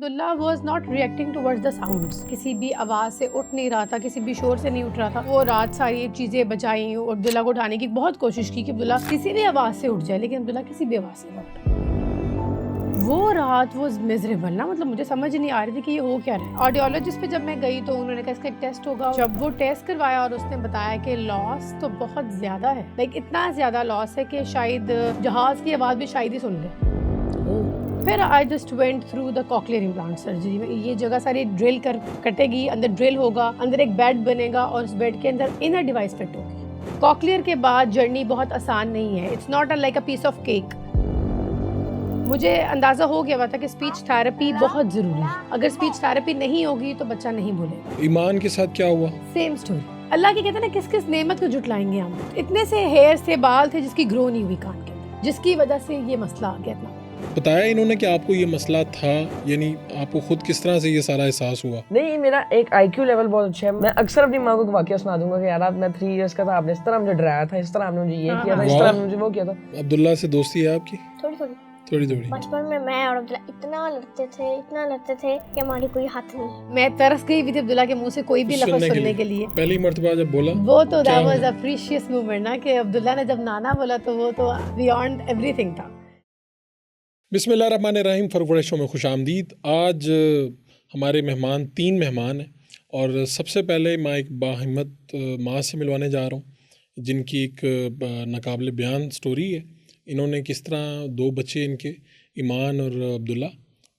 Abdullah was not reacting towards the sounds. किसी भी आवाज़ से उठ नहीं रहा था, किसी भी शोर से नहीं उठ रहा था। वो रात सारी ये चीज़ें बचाई, अब्दुल्ला को उठाने की बहुत कोशिश की कि अब्दुल्ला किसी भी आवाज़ से उठ जाए, लेकिन अब्दुल्ला किसी भी आवाज़ से ना उठा। वो रात वो मिजरेबल ना, मतलब मुझे समझ नहीं आ रही थी कि ये हो क्या रहा है। ऑडियोलॉजिस्ट पे जब मैं गई तो उन्होंने कहा इसका एक टेस्ट होगा। जब वो टेस्ट करवाया और उसने बताया कि लॉस तो बहुत ज्यादा है, लाइक इतना ज्यादा लॉस है कि शायद जहाज की आवाज़ भी शायद ही सुन ले। फिर I just went through the cochlear implant surgery में। ये जगह सारी ड्रिल कर कटेगी, अंदर ड्रिल होगा, अंदर एक बेड बनेगा और उस बेड के अंदर इनर डिवाइस फिट होगी। कॉकलियर के बाद जर्नी बहुत आसान नहीं है। It's not like a piece of cake. मुझे अंदाजा हो गया था कि स्पीच थेरेपी बहुत जरूरी है। अगर स्पीच थेरेपी नहीं होगी तो बच्चा नहीं बोलेगा। ईमान के साथ क्या हुआ? Same story. अल्लाह के कहते हैं ना, किस किस नेमत को जुटलाएंगे हम। इतने से हेयर से बाल थे जिसकी ग्रो नहीं हुई कान के अंदर, जिसकी वजह से ये मसला आ गया था। बताया इन्होंने कि आपको ये मसला था, यानी आपको खुद किस तरह से ये सारा एहसास हुआ? नहीं, मेरा एक IQ लेवल बहुत अच्छा है। मैं अक्सर अपनी माँ को वाकया सुना दूंगा कि यार आप, मैं 3 इयर्स का था, आपने इस तरह मुझे डराया था, इस तरह आपने मुझे ये किया था, इस तरह आपने मुझे वो किया था। अब्दुल्ला से दोस्ती है आपकी? थोड़ी थोड़ी बचपन में मैं और अब्दुल्ला इतना लड़ते थे कि हमारी कोई हाथ नहीं। मैं तरस गई भी थी अब्दुल्ला के मुंह से कोई भी लफ्ज सुनने के लिए। पहली मर्तबा जब बोला वो तो that was a precious moment ना, कि अब्दुल्ला ने जब नाना बोला तो वो तो बियॉन्ड एवरीथिंग था। बिस्मिल्लाहिर्रहमानिर्रहीम। फरूक शो में खुश आमदीद। आज हमारे मेहमान 3 मेहमान हैं और सबसे पहले मैं एक बाहिम्मत माँ से मिलवाने जा रहा हूँ जिनकी एक नाकाबिल बयान स्टोरी है। इन्होंने किस तरह 2 बच्चे इनके, ईमान और अब्दुल्ला,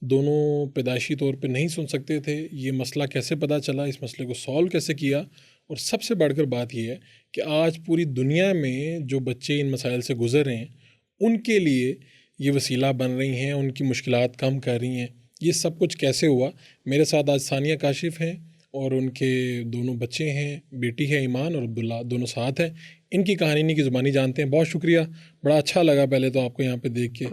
दोनों पैदाइशी तौर पे नहीं सुन सकते थे। ये मसला कैसे पता चला, इस मसले को सॉल्व कैसे किया, और सबसे बढ़कर बात यह है कि आज पूरी दुनिया में जो बच्चे इन मसाइल से गुजर रहे हैं उनके लिए ये वसीला बन रही हैं, उनकी मुश्किलात कम कर रही हैं। ये सब कुछ कैसे हुआ? मेरे साथ आज सानिया काशिफ हैं और उनके दोनों बच्चे हैं, बेटी है ईमान और अब्दुल्ला, दोनों साथ हैं। इनकी कहानी इनकी ज़ुबानी जानते हैं। बहुत शुक्रिया, बड़ा अच्छा लगा पहले तो आपको यहाँ पे देख के।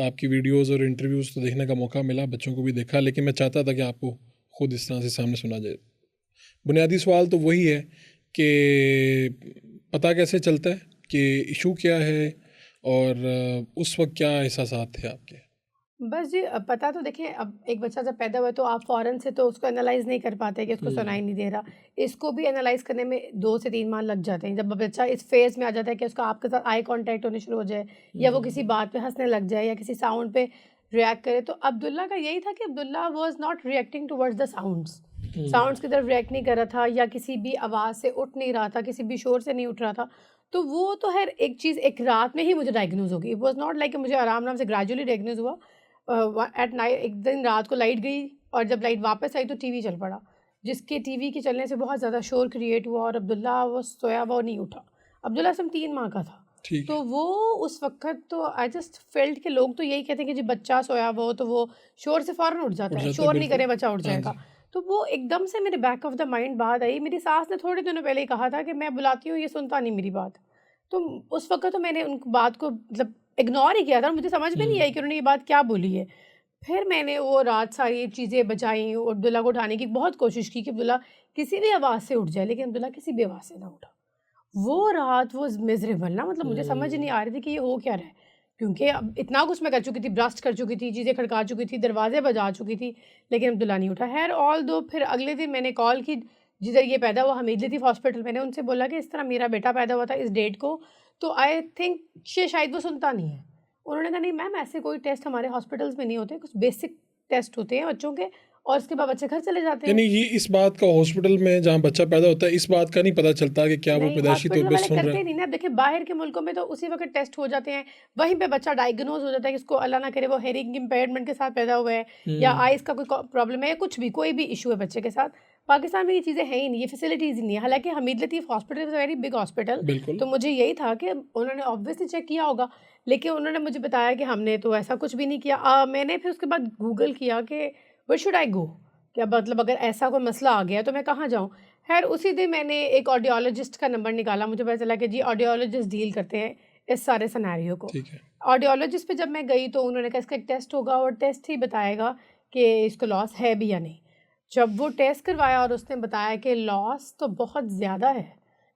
आपकी वीडियोज़ और इंटरव्यूज़ तो देखने का मौका मिला, बच्चों को भी देखा, लेकिन मैं चाहता था कि आपको खुद इस तरह से सामने सुना जाए। बुनियादी सवाल तो वही है कि पता कैसे चलता है कि इशू क्या है और उस वक्त क्या एहसासात थे आपके? बस जी, पता तो देखिए, अब एक बच्चा जब पैदा हुआ तो आप फ़ौरन से तो उसको एनालाइज़ नहीं कर पाते कि उसको सुनाई नहीं दे रहा। इसको भी एनालाइज़ करने में 2 से 3 माह लग जाते हैं। जब बच्चा इस फेज़ में आ जाता है कि उसका आपके साथ आई कॉन्टैक्ट होने शुरू हो जाए, या वो किसी बात पे हंसने लग जाए, या किसी साउंड पे रिएक्ट करे। तो अब्दुल्ला का यही था कि Abdullah was not reacting towards the sounds की तरफ रिएक्ट नहीं कर रहा था, या किसी भी आवाज़ से उठ नहीं रहा था, किसी भी शोर से नहीं उठ रहा था। तो वो तो खैर एक चीज़ एक रात में ही मुझे डायग्नोज हो गई। इट वाज नॉट लाइक मुझे आराम से ग्रेजुअली डायग्नोज हुआ। एट नाइट एक दिन रात को लाइट गई और जब लाइट वापस आई तो टीवी चल पड़ा, जिसके टीवी के चलने से बहुत ज़्यादा शोर क्रिएट हुआ और अब्दुल्ला वो सोया वो नहीं उठा। अब्दुल्ला सिर्फ 3 माह का था। तो वो उस वक्त तो आई जस्ट फेल्ट के लोग तो यही कहते हैं कि जी बच्चा सोया वो तो वो शोर से फ़ौरन उठ जाता है, शोर नहीं करे बच्चा उठ जाएगा। तो वो एकदम से मेरे बैक ऑफ द माइंड बात आई। मेरी सास ने थोड़े दिनों पहले ही कहा था कि मैं बुलाती हूँ, ये सुनता नहीं मेरी बात। तो उस वक्त तो मैंने उन बात को मतलब इग्नोर ही किया था। मुझे समझ में नहीं आई कि उन्होंने ये बात क्या बोली है। फिर मैंने वो रात सारी चीज़ें बचाई, अब्दुल्ला को उठाने की बहुत कोशिश की कि अब्दुल्ला किसी भी आवाज़ से उठ जाए, लेकिन अब्दुल्ला किसी भी आवाज़ से ना उठा। वो रात वो मिजरेबल ना, मतलब मुझे समझ नहीं आ रही थी कि ये हो क्या रहा है, क्योंकि अब इतना कुछ मैं कर चुकी थी, ब्रस्ट कर चुकी थी, चीज़ें खड़का चुकी थी, दरवाजे बजा चुकी थी, लेकिन अब्दुल्ला नहीं उठा। खैर ऑल दो फिर अगले दिन मैंने कॉल की जिधर ये पैदा हुआ, हमीद लतीफ़ हॉस्पिटल। मैंने उनसे बोला कि इस तरह मेरा बेटा पैदा हुआ था इस डेट को, तो आई थिंक शायद वो सुनता नहीं है। उन्होंने कहा नहीं मैम, ऐसे कोई टेस्ट हमारे हॉस्पिटल्स में नहीं होते, कुछ बेसिक टेस्ट होते हैं बच्चों के और उसके बाद बच्चे घर चले जाते हैं। यानी ये इस बात का हॉस्पिटल में जहाँ बच्चा पैदा होता है इस बात का नहीं पता चलता कि क्या वो पैदाइशी तौर पे सुन रहा है? नहीं ना, देखिए बाहर के मुल्कों में तो उसी वक्त टेस्ट हो जाते हैं, वहीं पे बच्चा डायग्नोज हो जाता है कि इसको अल्लाह ना करे वो हेयरिंग इम्पेयरमेंट के साथ पैदा हुआ है, या आइज़ का कोई प्रॉब्लम है, या कुछ भी कोई भी इशू है बच्चे के साथ। पाकिस्तान में ये चीज़ें हैं ही नहीं, ये फैसिलिटीज़ ही नहीं है। हालांकि Hamid Latif hospital is very big hospital, तो मुझे यही था कि उन्होंने ऑब्वियसली चेक किया होगा, लेकिन उन्होंने मुझे बताया कि हमने तो ऐसा कुछ भी नहीं किया। मैंने फिर उसके बाद गूगल किया कि वेयर शुड आई गो, क्या मतलब अगर ऐसा कोई मसला आ गया तो मैं कहाँ जाऊँ। खैर उसी दिन मैंने एक ऑडियोलॉजिस्ट का नंबर निकाला। मुझे पता चला कि जी ऑडियोलॉजिस्ट डील करते हैं इस सारे सिनेरियो को। ऑडियोलॉजिस्ट पे जब मैं गई तो उन्होंने कहा इसका एक टेस्ट होगा और टेस्ट ही बताएगा कि इसको लॉस है भी या नहीं। जब वो टेस्ट करवाया और उसने बताया कि लॉस तो बहुत ज़्यादा है,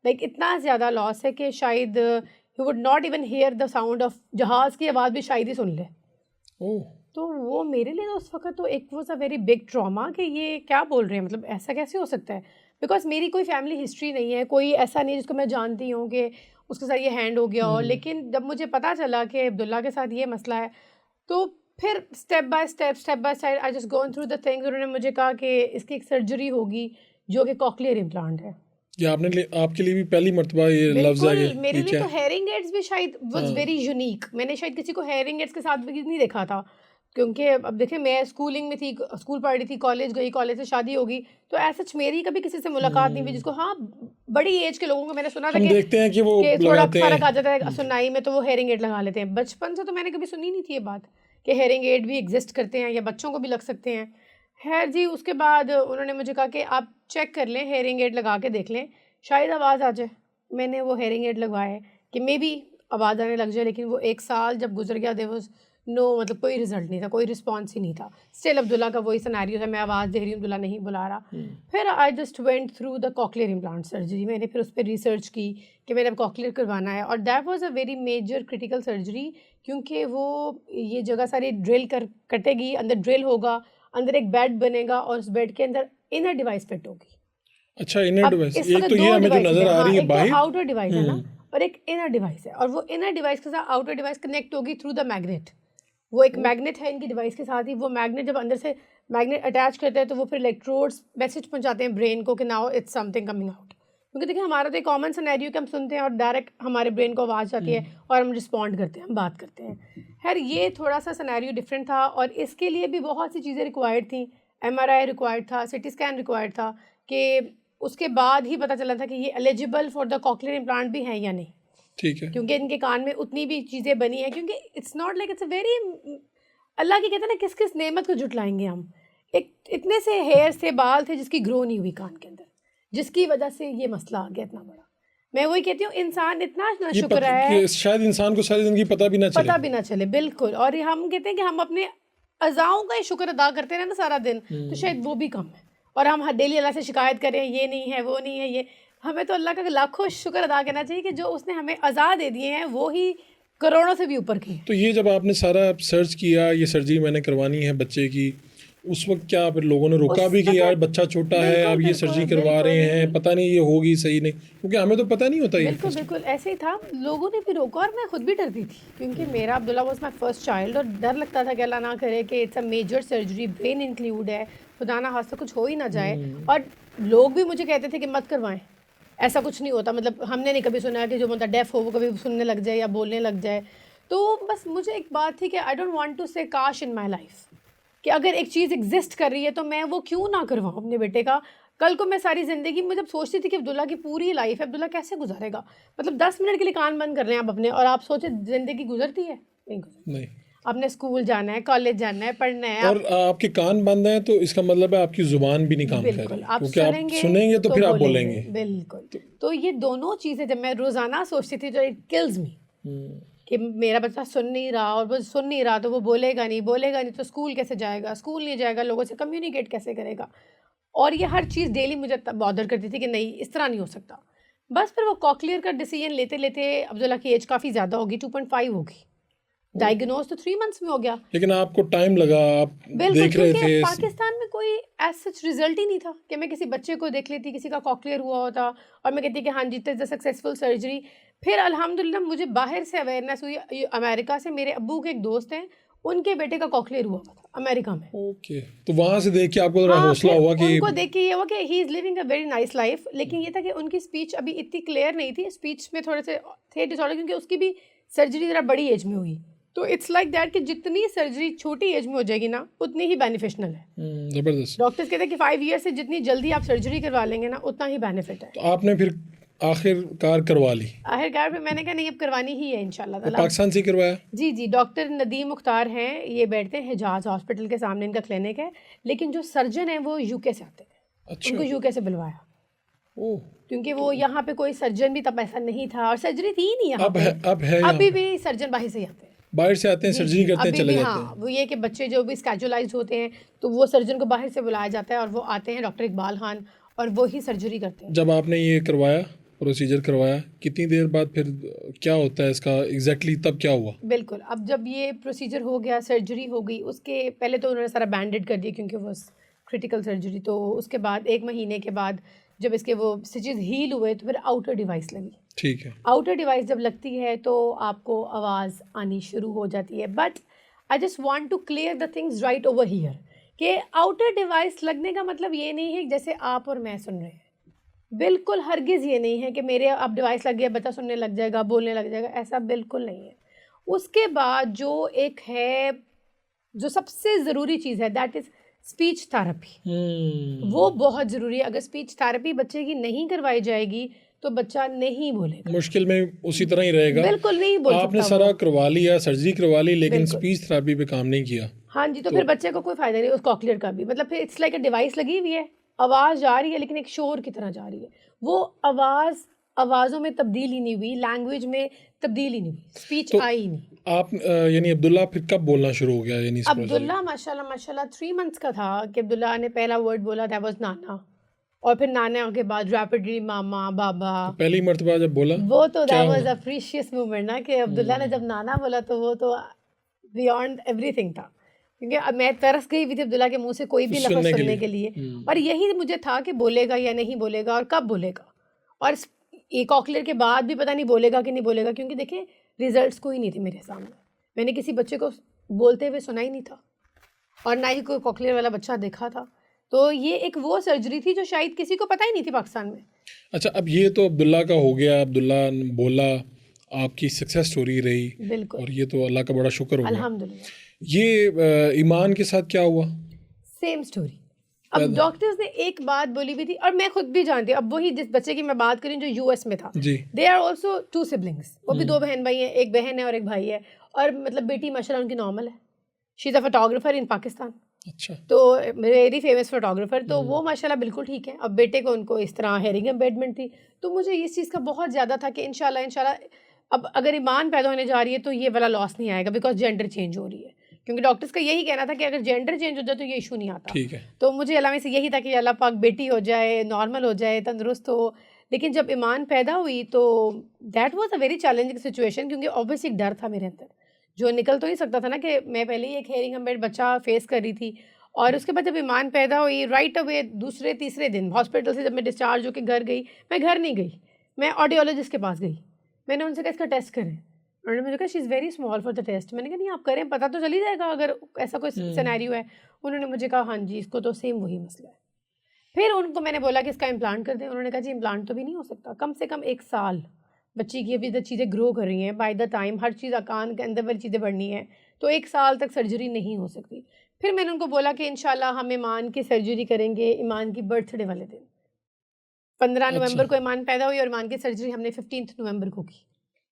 लाइक इतना ज़्यादा लॉस है कि शायद he would not even here the sound of, जहाज़ की आवाज़ भी शायद ही सुन ले। तो वो मेरे लिए तो उस वक़्त तो एक was a very big trauma कि ये क्या बोल रहे हैं, मतलब ऐसा कैसे हो सकता है? बिकॉज़ मेरी कोई फैमिली हिस्ट्री नहीं है, कोई ऐसा नहीं है जिसको मैं जानती हूँ कि उसके साथ ये हैंड हो गया हो। लेकिन जब मुझे पता चला कि अब्दुल्ला के साथ ये मसला है, तो फिर step by step I just gone through the things. उन्होंने मुझे कहा कि इसकी एक सर्जरी होगी जो कि कॉक्लियर इम्प्लांट है। ये आपके लिए भी पहली मर्तबा ये लफ्ज़ है बिल्कुल, कि मेरे ये लिए क्या तो है? हेयरिंग एड्स भी शायद वाज़ वेरी यूनिक। मैंने शायद किसी को हेयरिंग एड्स के साथ भी नहीं देखा था, क्योंकि अब देखिए मैं स्कूलिंग में थी, स्कूल पढ़ रही थी, कॉलेज गई, कॉलेज से शादी हो गई, तो ऐसा मेरी कभी किसी से मुलाकात नहीं हुई जिसको, हाँ, बड़ी एज के लोगों को मैंने सुना था हम कि देखते हैं कि वो थोड़ा लगाते फ़र्क आ हैं। जाता है सुनाई में, तो वो हेयरिंग एड लगा लेते हैं। बचपन से तो मैंने कभी सुनी नहीं थी ये बात कि हेयरिंग एड भी एग्जिस्ट करते हैं या बच्चों को भी लग सकते हैं। खैर जी, उसके बाद उन्होंने मुझे कहा कि आप चेक कर लें, हेयरिंग एड लगा के देख लें, शायद आवाज़ आ जाए। मैंने वो हेयरिंग एड लगवाए कि मे बी आवाज़ आने लग जाए, लेकिन वो 1 साल जब गुजर गया, देयर वाज़ नो, मतलब कोई रिजल्ट नहीं था, कोई रिस्पॉन्स ही नहीं था। स्टिल अब्दुल्ला का वही सिनेरियो था, मैं आवाज़ दे रही हूँ, अब्दुल्ला नहीं बुला रहा। फिर I just went through the cochlear implant surgery. मैंने फिर उस पर रिसर्च की कि मैंने अब कॉक्लियर करवाना है, और that was a very major critical surgery, क्योंकि वो ये जगह सारी ड्रिल कर कटेगी, अंदर ड्रिल होगा, अंदर एक बेड बनेगा और उस बेड के अंदर इनर डिवाइस फिट होगी। अच्छा, इनर अब डिवाइस, इस एक वक्त तो ये 2 हमें जो डिवाइसेज़ नज़र हैं, आ हाँ, रही है एक तो बाहर। आउटर डिवाइस है ना, और एक इनर डिवाइस है, और वो इनर डिवाइस के साथ आउटर डिवाइस कनेक्ट होगी थ्रू द मैग्नेट। वो एक मैग्नेट है इनकी डिवाइस के साथ ही। वो मैग्नेट जब अंदर से मैग्नेट अटैच करते हैं, तो वो फिर इलेक्ट्रोड्स मैसेज पहुंचाते हैं ब्रेन को कि now it's something coming out. क्योंकि देखिए हमारा तो एक कॉमन सिनेरियो कि हम सुनते हैं और डायरेक्ट हमारे ब्रेन को आवाज़ आती है और हम रिस्पॉन्ड करते हैं, हम बात करते हैं। खैर ये थोड़ा सा सिनेरियो डिफरेंट था, और इसके लिए भी बहुत सी चीज़ें रिक्वायर्ड थी। MRI रिक्वायर्ड था, CT स्कैन रिक्वायर्ड था, कि उसके बाद ही पता चला था कि ये eligible for the cochlear implant भी हैं या नहीं, ठीक है। क्योंकि इनके कान में उतनी भी चीज़ें बनी हैं। क्योंकि it's not like it's a very, अल्लाह की कहते हैं ना, किस किस नेमत को जुटलाएंगे हम। एक इतने से हेयर्स थे, बाल थे जिसकी ग्रो नहीं हुई कान के अंदर, जिसकी वजह से ये मसला आ गया इतना बड़ा। मैं वही कहती हूँ, इंसान इतना ना ये शुक्र है, कि शायद इंसान को सारी ज़िंदगी पता भी ना चले। पता भी ना चले, बिल्कुल। और ये हम कहते हैं कि हम अपने अज़ाओं का ही शुक्र अदा करते रहे ना सारा दिन, तो शायद वो भी कम है। और हम डेली अल्लाह से शिकायत करें, ये नहीं है, वो नहीं है, ये, हमें तो अल्लाह का लाखों शुक्र अदा करना चाहिए कि जो उसने हमें अज़ा दे दिए हैं वो ही करोड़ों से भी ऊपर की है। तो ये जब आपने सारा सर्च किया, ये सर्जरी मैंने करवानी है बच्चे की, उस वक्त क्या फिर लोगों ने रोका उस भी कि यार वक्त बच्चा छोटा है, बिल्कुल आप ये सर्जरी बिल्कुल करवा रहे हैं, बिल्कुल पता नहीं ये होगी सही नहीं, क्योंकि हमें तो पता नहीं होता ये। बिल्कुल बिल्कुल ऐसे ही था। लोगों ने भी रोका और मैं खुद भी डरती थी, क्योंकि मेरा Abdullah was my first child, और डर लगता था कि अल्लाह ना करे कि it's a major surgery, brain include है, खुदा ना खास्ता कुछ हो ही ना जाए। और लोग भी मुझे कहते थे कि मत करवाएं, ऐसा कुछ नहीं होता, मतलब हमने नहीं कभी सुना कि जो मतलब डेफ हो वो कभी सुनने लग जाए या बोलने लग जाए। तो बस मुझे एक बात थी कि आई डोंट वांट टू से काश इन माय लाइफ, कि अगर एक चीज़ एग्जिस्ट कर रही है तो मैं वो क्यों ना करवाऊँ अपने बेटे का। कल को मैं सारी ज़िंदगी में जब सोचती थी कि अब्दुल्ला की पूरी लाइफ है, अब्दुल्ला कैसे गुजारेगा, मतलब 10 मिनट के लिए कान बंद कर रहे हैं आप अपने, और आप सोचे ज़िंदगी गुजरती है, नहीं गुजरती। नहीं। आपने स्कूल जाना है, कॉलेज जाना है, पढ़ना है, और आपके कान बंद हैं तो इसका मतलब है आपकी जुबान भी नहीं काम कर बिल्कुल रही, आप क्योंकि आप सुनेंगे सुनेंगे तो फिर आप बोलेंगे। बिल्कुल। तो ये दोनों चीज़ें जब मैं रोज़ाना सोचती थी, तो इट किल्स मी कि मेरा बच्चा सुन नहीं रहा, और वो सुन नहीं रहा तो वो बोलेगा नहीं तो स्कूल कैसे जाएगा, स्कूल नहीं जाएगा, लोगों से कम्युनिकेट कैसे करेगा। और ये हर चीज़ डेली मुझे बॉदर करती थी कि नहीं, इस तरह नहीं हो सकता। बस फिर वो कॉक्लियर का डिसीजन लेते लेते अब्दुल्ला की एज काफ़ी ज़्यादा होगी, 2.5 होगी, डायग्नोज तो 3 मंथ्स में हो गया। लेकिन आपको टाइम लगा, आप बिल्कुल, देख रहे क्योंकि थे। पाकिस्तान में कोई एज सच रिजल्ट ही नहीं था कि मैं किसी बच्चे को देख लेती किसी का कॉक्लियर हुआ होता और मैं कहती कि हाँ जी it is a successful surgery. फिर अल्हम्दुलिल्लाह मुझे बाहर से अवेयरनेस हुई, अमेरिका से। मेरे अब्बू के एक दोस्त हैं, उनके बेटे का कॉक्लियर हुआ था अमेरिका में। ओके, तो वहाँ से देख के आपको थोड़ा हाँ, हौसला फिर हुआ कि उनको देख के ये हुआ कि he is living a very nice life. लेकिन ये था कि उनकी स्पीच अभी इतनी क्लियर नहीं थी, स्पीच में थोड़े से थे डिसऑर्डर, क्योंकि उसकी भी सर्जरी ज़रा बड़ी एज में हुई। तो इट्स लाइक दैट कि जितनी सर्जरी छोटी एज में हो जाएगी ना, उतनी ही बेनिफिशियल है। ज़बरदस्त। डॉक्टर्स कहते हैं कि 5 ईयर से जितनी जल्दी आप सर्जरी करवा लेंगे ना, उतना ही बेनिफिट है। तो आपने फिर आखिरकार करवा ली? आखिरकार फिर मैंने कहा नहीं, अब करवानी ही है इंशाल्लाह तो ताला। पाकिस्तान से ही करवाया? जी जी, डॉक्टर नदीम मुख्तार हैं, ये बैठते हैं हिजाज हॉस्पिटल के सामने, इनका क्लिनिक है। लेकिन जो सर्जन है वो यूके से आते हैं। अच्छा। उनको यूके से बुलवाया, ओह, क्योंकि वो यहाँ पे कोई सर्जन भी तब ऐसा नहीं था, और सर्जरी थी ही नहीं यहाँ अब पे। है, अब है यहाँ अभी पे। भी सर्जन बाहर से ही आते हैं, बाहर से आते हैं, जी, सर्जरी करते हैं, अभी चले भी। जाते हाँ, हैं। वो ये कि बच्चे जो भी स्केजुलाइज होते हैं तो वो सर्जन को बाहर से बुलाया जाता है, और वो आते हैं, डॉक्टर इकबाल खान, और वो ही सर्जरी करते हैं। जब आपने ये करवाया प्रोसीजर करवाया, कितनी देर बाद फिर क्या होता है इसका एग्जैक्टली तब क्या हुआ? बिल्कुल, अब जब ये प्रोसीजर हो गया, सर्जरी हो गई, उसके पहले तो उन्होंने सारा बैंडेड कर दिया क्योंकि वो क्रिटिकल सर्जरी। तो उसके बाद 1 महीने के बाद जब इसके वो स्टिचेस हील हुए तो फिर आउटर डिवाइस लगी। ठीक है। आउटर डिवाइस जब लगती है तो आपको आवाज़ आनी शुरू हो जाती है। But I just want to clear the things right over here कि आउटर डिवाइस लगने का मतलब ये नहीं है कि जैसे आप और मैं सुन रहे हैं, बिल्कुल हरगिज़ ये नहीं है कि मेरे अब डिवाइस लग गया, बच्चा सुनने लग जाएगा, बोलने लग जाएगा, ऐसा बिल्कुल नहीं है। उसके बाद जो एक है, जो सबसे ज़रूरी चीज़ है, दैट इज़ स्पीच थेरेपी। वो बहुत ज़रूरी है। अगर स्पीच थेरेपी बच्चे की नहीं करवाई जाएगी तो बच्चा नहीं बोलेगा, मुश्किल में उसी तरह ही रहेगा। बिल्कुल नहीं बोल आपने सकता सारा वो। करवा लिया, सर्जरी करवा ली, लेकिन बिल्कुल। स्पीच थेरेपी पे काम नहीं किया। हाँ जी, तो फिर बच्चे को कोई फ़ायदा नहीं उस कॉकलियर का भी। मतलब फिर इट्स लाइक अ डिवाइस लगी हुई है, आवाज़ जा रही है लेकिन एक शोर की तरह जा रही है। वो आवाज़ों में तब्दीली नहीं हुई, लैंग्वेज में तब्दीली नहीं हुई, स्पीच तो आई नहीं। आप यानी अब्दुल्ला फिर कब बोलना शुरू हो गया यानी इस प्रोसेस? अब्दुल्ला माशाल्लाह 3 मंथ्स का था कि अब्दुल्ला ने पहला वर्ड बोला, दैट वाज नाना। और फिर नाना के बाद रैपिडली मामा, बाबा। पहली मर्तबा जब बोला वो तो क्या दैट वाज हुआ? अ प्रीशियस मोमेंट ना कि अब्दुल्ला ने जब नाना बोला तो वो तो बियॉन्ड एवरीथिंग था। क्योंकि अब मैं तरस गई भी थी अब्दुल्ला के मुंह से कोई भी लफ्ज़ सुनने के सुनने लिए। के लिए। और यही मुझे था कि बोलेगा या नहीं बोलेगा और कब बोलेगा। और ये कॉकलियर के बाद भी पता नहीं बोलेगा कि नहीं बोलेगा, क्योंकि देखिए रिजल्ट्स कोई नहीं थे मेरे सामने। मैंने किसी बच्चे को बोलते हुए सुना ही नहीं था और ना ही कोई कॉकलियर वाला बच्चा देखा था। तो ये एक वो सर्जरी थी जो शायद किसी को पता ही नहीं थी पाकिस्तान में। अच्छा, अब ये तो अब्दुल्ला का हो गया, अब्दुल्ला ने बोला, आपकी सक्सेस स्टोरी रही, बिल्कुल, और ये तो अल्लाह का बड़ा शुक्र हो गया। अल्हम्दुलिल्लाह। ये ईमान के साथ क्या हुआ? Same story. अब डॉक्टर्स ने एक बात बोली भी थी और मैं खुद भी जानती हूँ। अब वही जिस बच्चे की मैं बात करी जो यूएस में था, जी। They are also 2 siblings. वो भी 2 बहन भाई हैं, एक बहन है और एक भाई है। और मतलब बेटी माशाल्लाह उनकी नॉर्मल है, शी इज़ अ फोटोग्राफर इन पाकिस्तान, अच्छा। तो वेरी फेमस फोटोग्राफर। तो वो माशाल्लाह बिल्कुल ठीक है। अब बेटे को उनको इस तरह हेयरिंग इम्पेयरमेंट थी, तो मुझे इस चीज़ का बहुत ज़्यादा था कि इंशाल्लाह अब अगर ईमान पैदा होने जा रही है तो ये वाला लॉस नहीं आएगा, बिकॉज जेंडर चेंज हो रही है। क्योंकि डॉक्टर्स का यही कहना था कि अगर जेंडर चेंज हो जाए तो ये इशू नहीं आता। ठीक है। तो मुझे अल्लाह में से यही था कि अल्लाह पाक बेटी हो जाए, नॉर्मल हो जाए, तंदुरुस्त हो। लेकिन जब ईमान पैदा हुई तो that was a very challenging situation, क्योंकि ऑब्वियसली एक डर था मेरे अंदर जो निकल तो नहीं सकता था ना, कि मैं पहले ही एक हेयरिंग इम्पेयर्ड बच्चा फेस कर रही थी। और उसके बाद जब ईमान पैदा हुई, राइट अवे दूसरे तीसरे दिन हॉस्पिटल से जब मैं डिस्चार्ज होकर घर गई, मैं घर नहीं गई, मैं ऑडियोलॉजिस्ट के पास गई। मैंने उनसे कहा इसका टेस्ट करें। उन्होंने मुझे कहा she is very small for the test. मैंने कहा नहीं आप करें, पता तो चल ही जाएगा अगर ऐसा कोई सिनेरियो है। उन्होंने मुझे कहा हाँ जी, इसको तो सेम वही मसला है। फिर उनको मैंने बोला कि इसका इम्प्लांट कर दें। उन्होंने कहा जी इम्प्लांट तो भी नहीं हो सकता, कम से कम 1 साल बच्ची की अभी इधर चीज़ें ग्रो कर रही हैं, बाय द टाइम हर चीज़ कान के अंदर वाली चीज़ें बढ़नी है, तो 1 साल तक सर्जरी नहीं हो सकती। फिर मैंने उनको बोला कि इंशाल्लाह हम ईमान की सर्जरी करेंगे ईमान की बर्थडे वाले दिन। 15 नवंबर को ईमान पैदा हुई और ईमान की सर्जरी हमने 15 नवंबर को की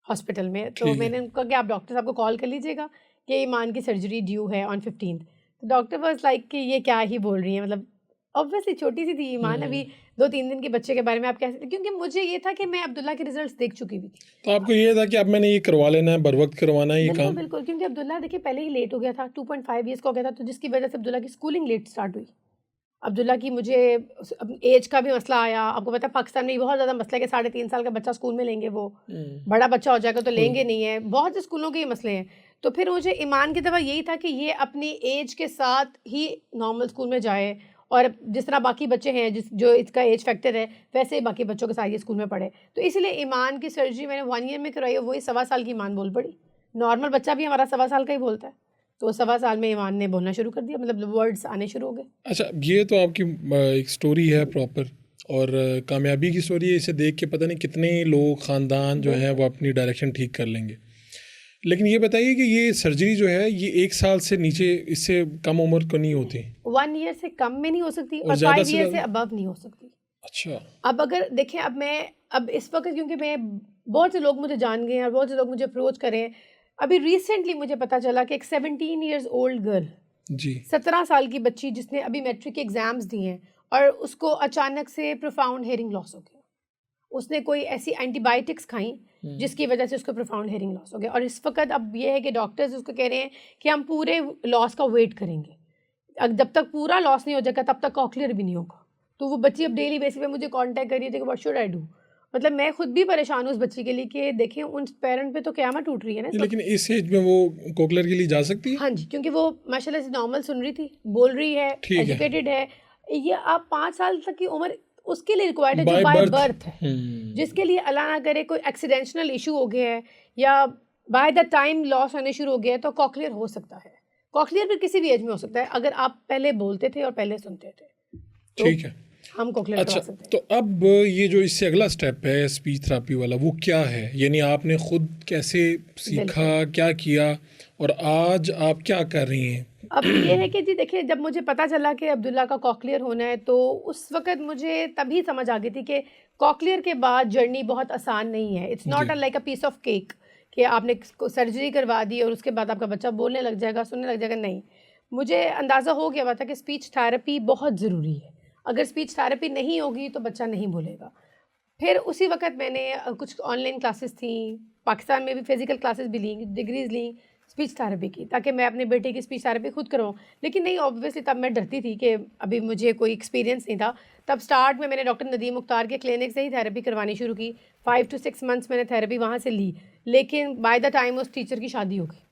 हॉस्पिटल में। तो ठीक है। मैंने उनको कहा कि आप डॉक्टर साहब को कॉल कर लीजिएगा कि ईमान की सर्जरी ड्यू है ऑन 15। तो डॉक्टर वाज लाइक कि ये क्या ही बोल रही हैं, मतलब ऑब्वियसली छोटी सी थी ईमान, अभी 2-3 दिन के बच्चे के बारे में आप कैसे। क्योंकि मुझे ये था कि मैं अब्दुल्ला के रिजल्ट्स देख चुकी भी थी। तो आपको ये था कि अब मैंने ये करवा लेना है, बर वक्त करवाना है ये बिल्कुल काम? बिल्कुल, क्योंकि अब्दुल्ला देखिए पहले ही लेट हो गया था, 2.5 ईयर्स का हो गया था, तो जिसकी वजह से अब्दुल्ला की स्कूलिंग लेट स्टार्ट हुई। अब्दुल्ला की मुझे एज का भी मसला आया। आपको पता है पाकिस्तान में बहुत ज़्यादा मसला है कि 3.5 साल का बच्चा स्कूल में लेंगे, वो बड़ा बच्चा हो जाएगा तो लेंगे नहीं है। बहुत से स्कूलों के ये मसले हैं। तो फिर मुझे ईमान की दफ़ा यही था कि ये अपनी एज के साथ ही नॉर्मल स्कूल में जाए और जिस तरह बाकी बच्चे हैं जो इसका एज फैक्टर है वैसे ही बाकी बच्चों के साथ ये स्कूल में पढ़े। तो इसलिए ईमान की सर्जरी मैंने 1 ईयर में कराई और वही 1.25 साल की ईमान बोल पड़ी। नॉर्मल बच्चा भी हमारा 1.25 साल का ही बोलता है, तो 1.25 साल में ईमान ने बोलना शुरू कर दिया, मतलब वर्ड्स आने शुरू हो गए। अच्छा, ये तो आपकी एक स्टोरी है प्रॉपर, और कामयाबी की स्टोरी है। इसे देख के पता नहीं कितने लोग, ख़ानदान जो है वो अपनी डायरेक्शन ठीक कर लेंगे। लेकिन ये बताइए कि ये सर्जरी जो है ये 1 साल से नीचे, इससे कम उम्र को नहीं होती? 1 ईयर से कम में नहीं हो सकती और ज़्यादा 5 से ईयर से ज़्यादा? अबव नहीं हो सकती। अच्छा। अब अगर देखें, अब इस वक्त क्योंकि मैं बहुत से लोग मुझे जान गए हैं और बहुत से लोग मुझे अप्रोच करें हैं। अभी रिसेंटली मुझे पता चला कि एक 17 ईयर्स ओल्ड गर्ल, जी। 17 साल की बच्ची जिसने अभी मैट्रिक के एग्ज़ाम्स दिए हैं और उसको अचानक से प्रोफाउंड हेयरिंग लॉस हो गया। उसने कोई ऐसी एंटीबायोटिक्स खाई जिसकी वजह से उसको प्रोफाउंड हेयरिंग लॉस हो गया। और इस वक्त अब ये है कि डॉक्टर्स उसको कह रहे हैं कि हम पूरे लॉस का वेट करेंगे, जब तक पूरा लॉस नहीं हो जाएगा तब तक कॉकलियर भी नहीं होगा। तो वो बच्ची अब डेली बेसिस पे मुझे कांटेक्ट कर रही थी कि व्हाट शुड आई डू। मतलब मैं खुद भी परेशान हूँ उस बच्ची के लिए कि देखें उन पेरेंट पे तो क़यामत टूट रही है ना इस वक्त। लेकिन इस एज में वो कोकलर के लिए जा सकती है? हाँ जी, क्योंकि वो माशाल्लाह से नॉर्मल सुन रही थी, बोल रही है, ठीक है। एजुकेटेड है। ये आप 5 साल तक की उम्र उसके लिए रिक्वायर्ड है जो बाय बाय बर्थ। बर्थ है, जिसके लिए अल्लाह ना करे कोई एक्सीडेंशनल इशू हो गया है या बाय द टाइम लॉस होने शुरू हो गया है तो कॉकलियर हो सकता है। कॉकलियर भी किसी भी एज में हो सकता है अगर आप पहले बोलते थे और पहले सुनते थे, तो ठीक है। हम कॉकलियर अच्छा, करवा सकते हैं। तो अब ये जो इससे अगला स्टेप है स्पीच थेरेपी वाला, वो क्या है? यानी आपने खुद कैसे सीखा, क्या किया और आज आप क्या कर रही हैं? अब ये है कि जी देखिए, जब मुझे पता चला कि अब्दुल्ला का कॉकलियर होना है तो उस वक़्त मुझे तभी समझ आ गई थी कि कॉकलियर के बाद जर्नी बहुत आसान नहीं है। It's not like a piece of cake कि आपने सर्जरी करवा दी और उसके बाद आपका बच्चा बोलने लग जाएगा, सुनने लग जाएगा। नहीं, मुझे अंदाज़ा हो गया हुआ था कि स्पीच थेरेपी बहुत ज़रूरी है। अगर स्पीच थेरेपी नहीं होगी तो बच्चा नहीं बोलेगा। फिर उसी वक़्त मैंने कुछ ऑनलाइन क्लासेस थी, पाकिस्तान में भी फ़िज़िकल क्लासेस भी ली, डिग्रीज़ ली स्पीच थेरेपी की, ताकि मैं अपने बेटे की स्पीच थेरेपी खुद करवाऊँ। लेकिन नहीं, ऑब्वियसली तब मैं डरती थी कि अभी मुझे कोई एक्सपीरियंस नहीं था। तब स्टार्ट में मैंने डॉक्टर नदीम मुख्तार के क्लिनिक से ही थेरेपी करवानी शुरू की। 5 to 6 मंथ्स मैंने थेरेपी वहाँ से ली, लेकिन बाय द टाइम उस टीचर की शादी हो गई।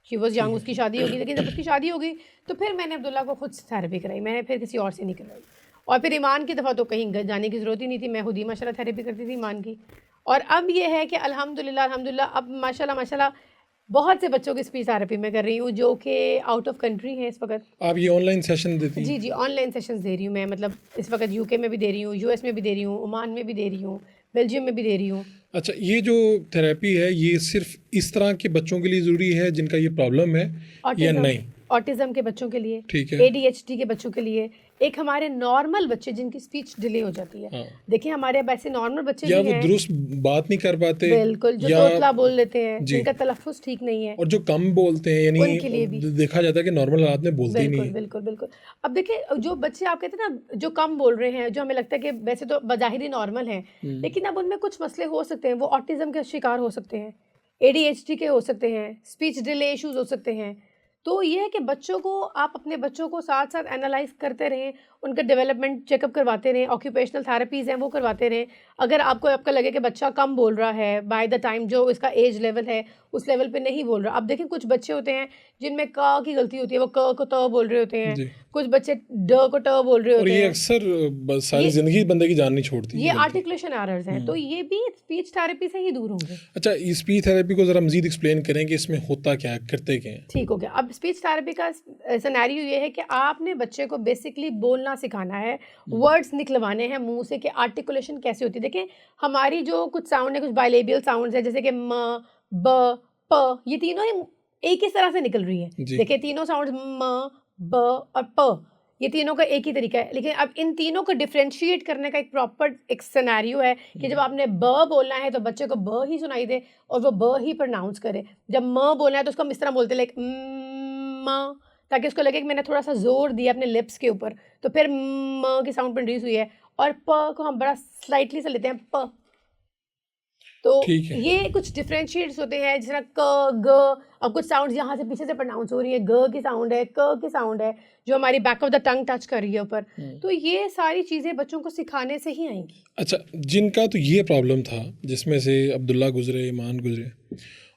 शी वॉज़ यंग, उसकी शादी हो गई। लेकिन जब उसकी शादी हो गई तो फिर मैंने अब्दुल्ला को खुद थेरेपी कराई, मैंने फिर किसी और से नहीं करवाई। और फिर ईमान की दफ़ा तो कहीं जाने की ज़रूरत ही नहीं थी, मैं खुद ही माशाल्लाह थेरेपी करती थी ईमान की। और अब ये है कि अल्हम्दुलिल्लाह अब माशाल्लाह बहुत से बच्चों की स्पीच थेरेपी मैं कर रही हूँ जो कि आउट ऑफ कंट्री हैं इस वक्त। आप ये ऑनलाइन सेशन देती हैं? जी जी, ऑनलाइन सेशंस दे रही हूँ मैं, मतलब इस वक्त यूके में भी दे रही हूँ, यूएस में भी दे रही हूँ, ओमान में भी दे रही हूँ, बेल्जियम में भी दे रही हूँ। अच्छा, ये जो थेरेपी है ये सिर्फ इस तरह के बच्चों के लिए ज़रूरी है जिनका ये प्रॉब्लम है या नहीं? ऑटिज़म के बच्चों के लिए, ठीक है। ADHD के बच्चों के लिए, एक हमारे नॉर्मल बच्चे जिनकी स्पीच डिले हो जाती है। हाँ। देखिए हमारे अब ऐसे नॉर्मल बच्चे या भी वो हैं, दुरुस्त बात नहीं कर पाते, बिल्कुल, जो या तोतला बोल लेते हैं, जी। जिनका तलफ़्फ़ुज़ ठीक नहीं है, और जो कम बोलते हैं, यानी उनके लिए भी। देखा जाता है कि नॉर्मल हालात में बोलते ही नहीं बिल्कुल है। बिल्कुल बिल्कुल। अब देखिए जो बच्चे आप कहते हैं ना जो कम बोल रहे हैं, जो हमें लगता है कि वैसे तो बज़ाहिर ही नॉर्मल हैं, लेकिन अब उनमें कुछ मसले हो सकते हैं। वो ऑटिज़म के शिकार हो सकते हैं, ADHD के हो सकते हैं, स्पीच डिले इश्यूज़ हो सकते हैं। तो ये है कि बच्चों को आप अपने बच्चों को साथ साथ एनालाइज करते रहें, उनका डेवलपमेंट चेकअप करवाते रहें, ऑक्यूपेशनल थेरेपीज़ हैं वो करवाते रहें। अगर आपका लगे कि बच्चा कम बोल रहा है, बाय द टाइम जो इसका एज लेवल है उस लेवल पे नहीं बोल रहा। अब देखें कुछ बच्चे होते हैं जिनमें क की गलती होती है, वो क को त बोल रहे होते हैं, जी। कुछ बच्चे ड को ट बोल रहे और होते ये हैं। अक्सर सारी ये- ज़िंदगी बंदे की जान नहीं छोड़ती ये ये गलती। आर्टिकुलेशन एरर्स हैं, तो ये भी स्पीच थेरेपी से ही दूर होंगे। अच्छा, इस स्पीच थेरेपी को ज़रा मज़ीद एक्सप्लेन करें कि इसमें होता क्या है, करते क्या हैं? ठीक हो गया। अब स्पीच थेरेपी का सिनेरियो ये है कि आपने बच्चे को बेसिकली बोलना सिखाना है, वर्ड्स निकलवाने हैं मुंह से कि आर्टिकुलेशन कैसे होती है। देखें हमारी जो कुछ साउंड है, कुछ बायलेबियल साउंड्स है, जैसे कि म, ब, प, ये तीनों ही एक ही तरह से निकल रही है। जी। देखिए तीनों साउंड्स म, ब और प, ये तीनों का एक ही तरीका है। लेकिन अब इन तीनों को डिफरेंशिएट करने का एक प्रॉपर एक सिनेरियो है कि जब आपने ब बोलना है तो बच्चे को ब ही सुनाई दे और वो ब ही प्रोनाउंस करे। जब म बोलना है तो उसको हम इस तरह बोलते लाइक म, ताकि उसको लगे कि मैंने थोड़ा सा जोर दिया अपने लिप्स के ऊपर, तो फिर म की साउंड प्रोड्यूस हुई है। और प को हम बड़ा स्लाइटली से लेते हैं प। तो ठीक है। ये कुछ डिफरेंशिएट्स होते हैं, जिस तरह क, ग। अब कुछ साउंड्स यहाँ से पीछे से प्रोनाउंस हो रही है, ग की साउंड है, क की साउंड है, जो हमारी back of the tongue touch कर रही है ऊपर। तो ये सारी चीज़ें बच्चों को सिखाने से ही आएंगी। अच्छा, जिनका तो ये प्रॉब्लम था, जिसमें से अब्दुल्ला गुजरे, ईमान गुजरे,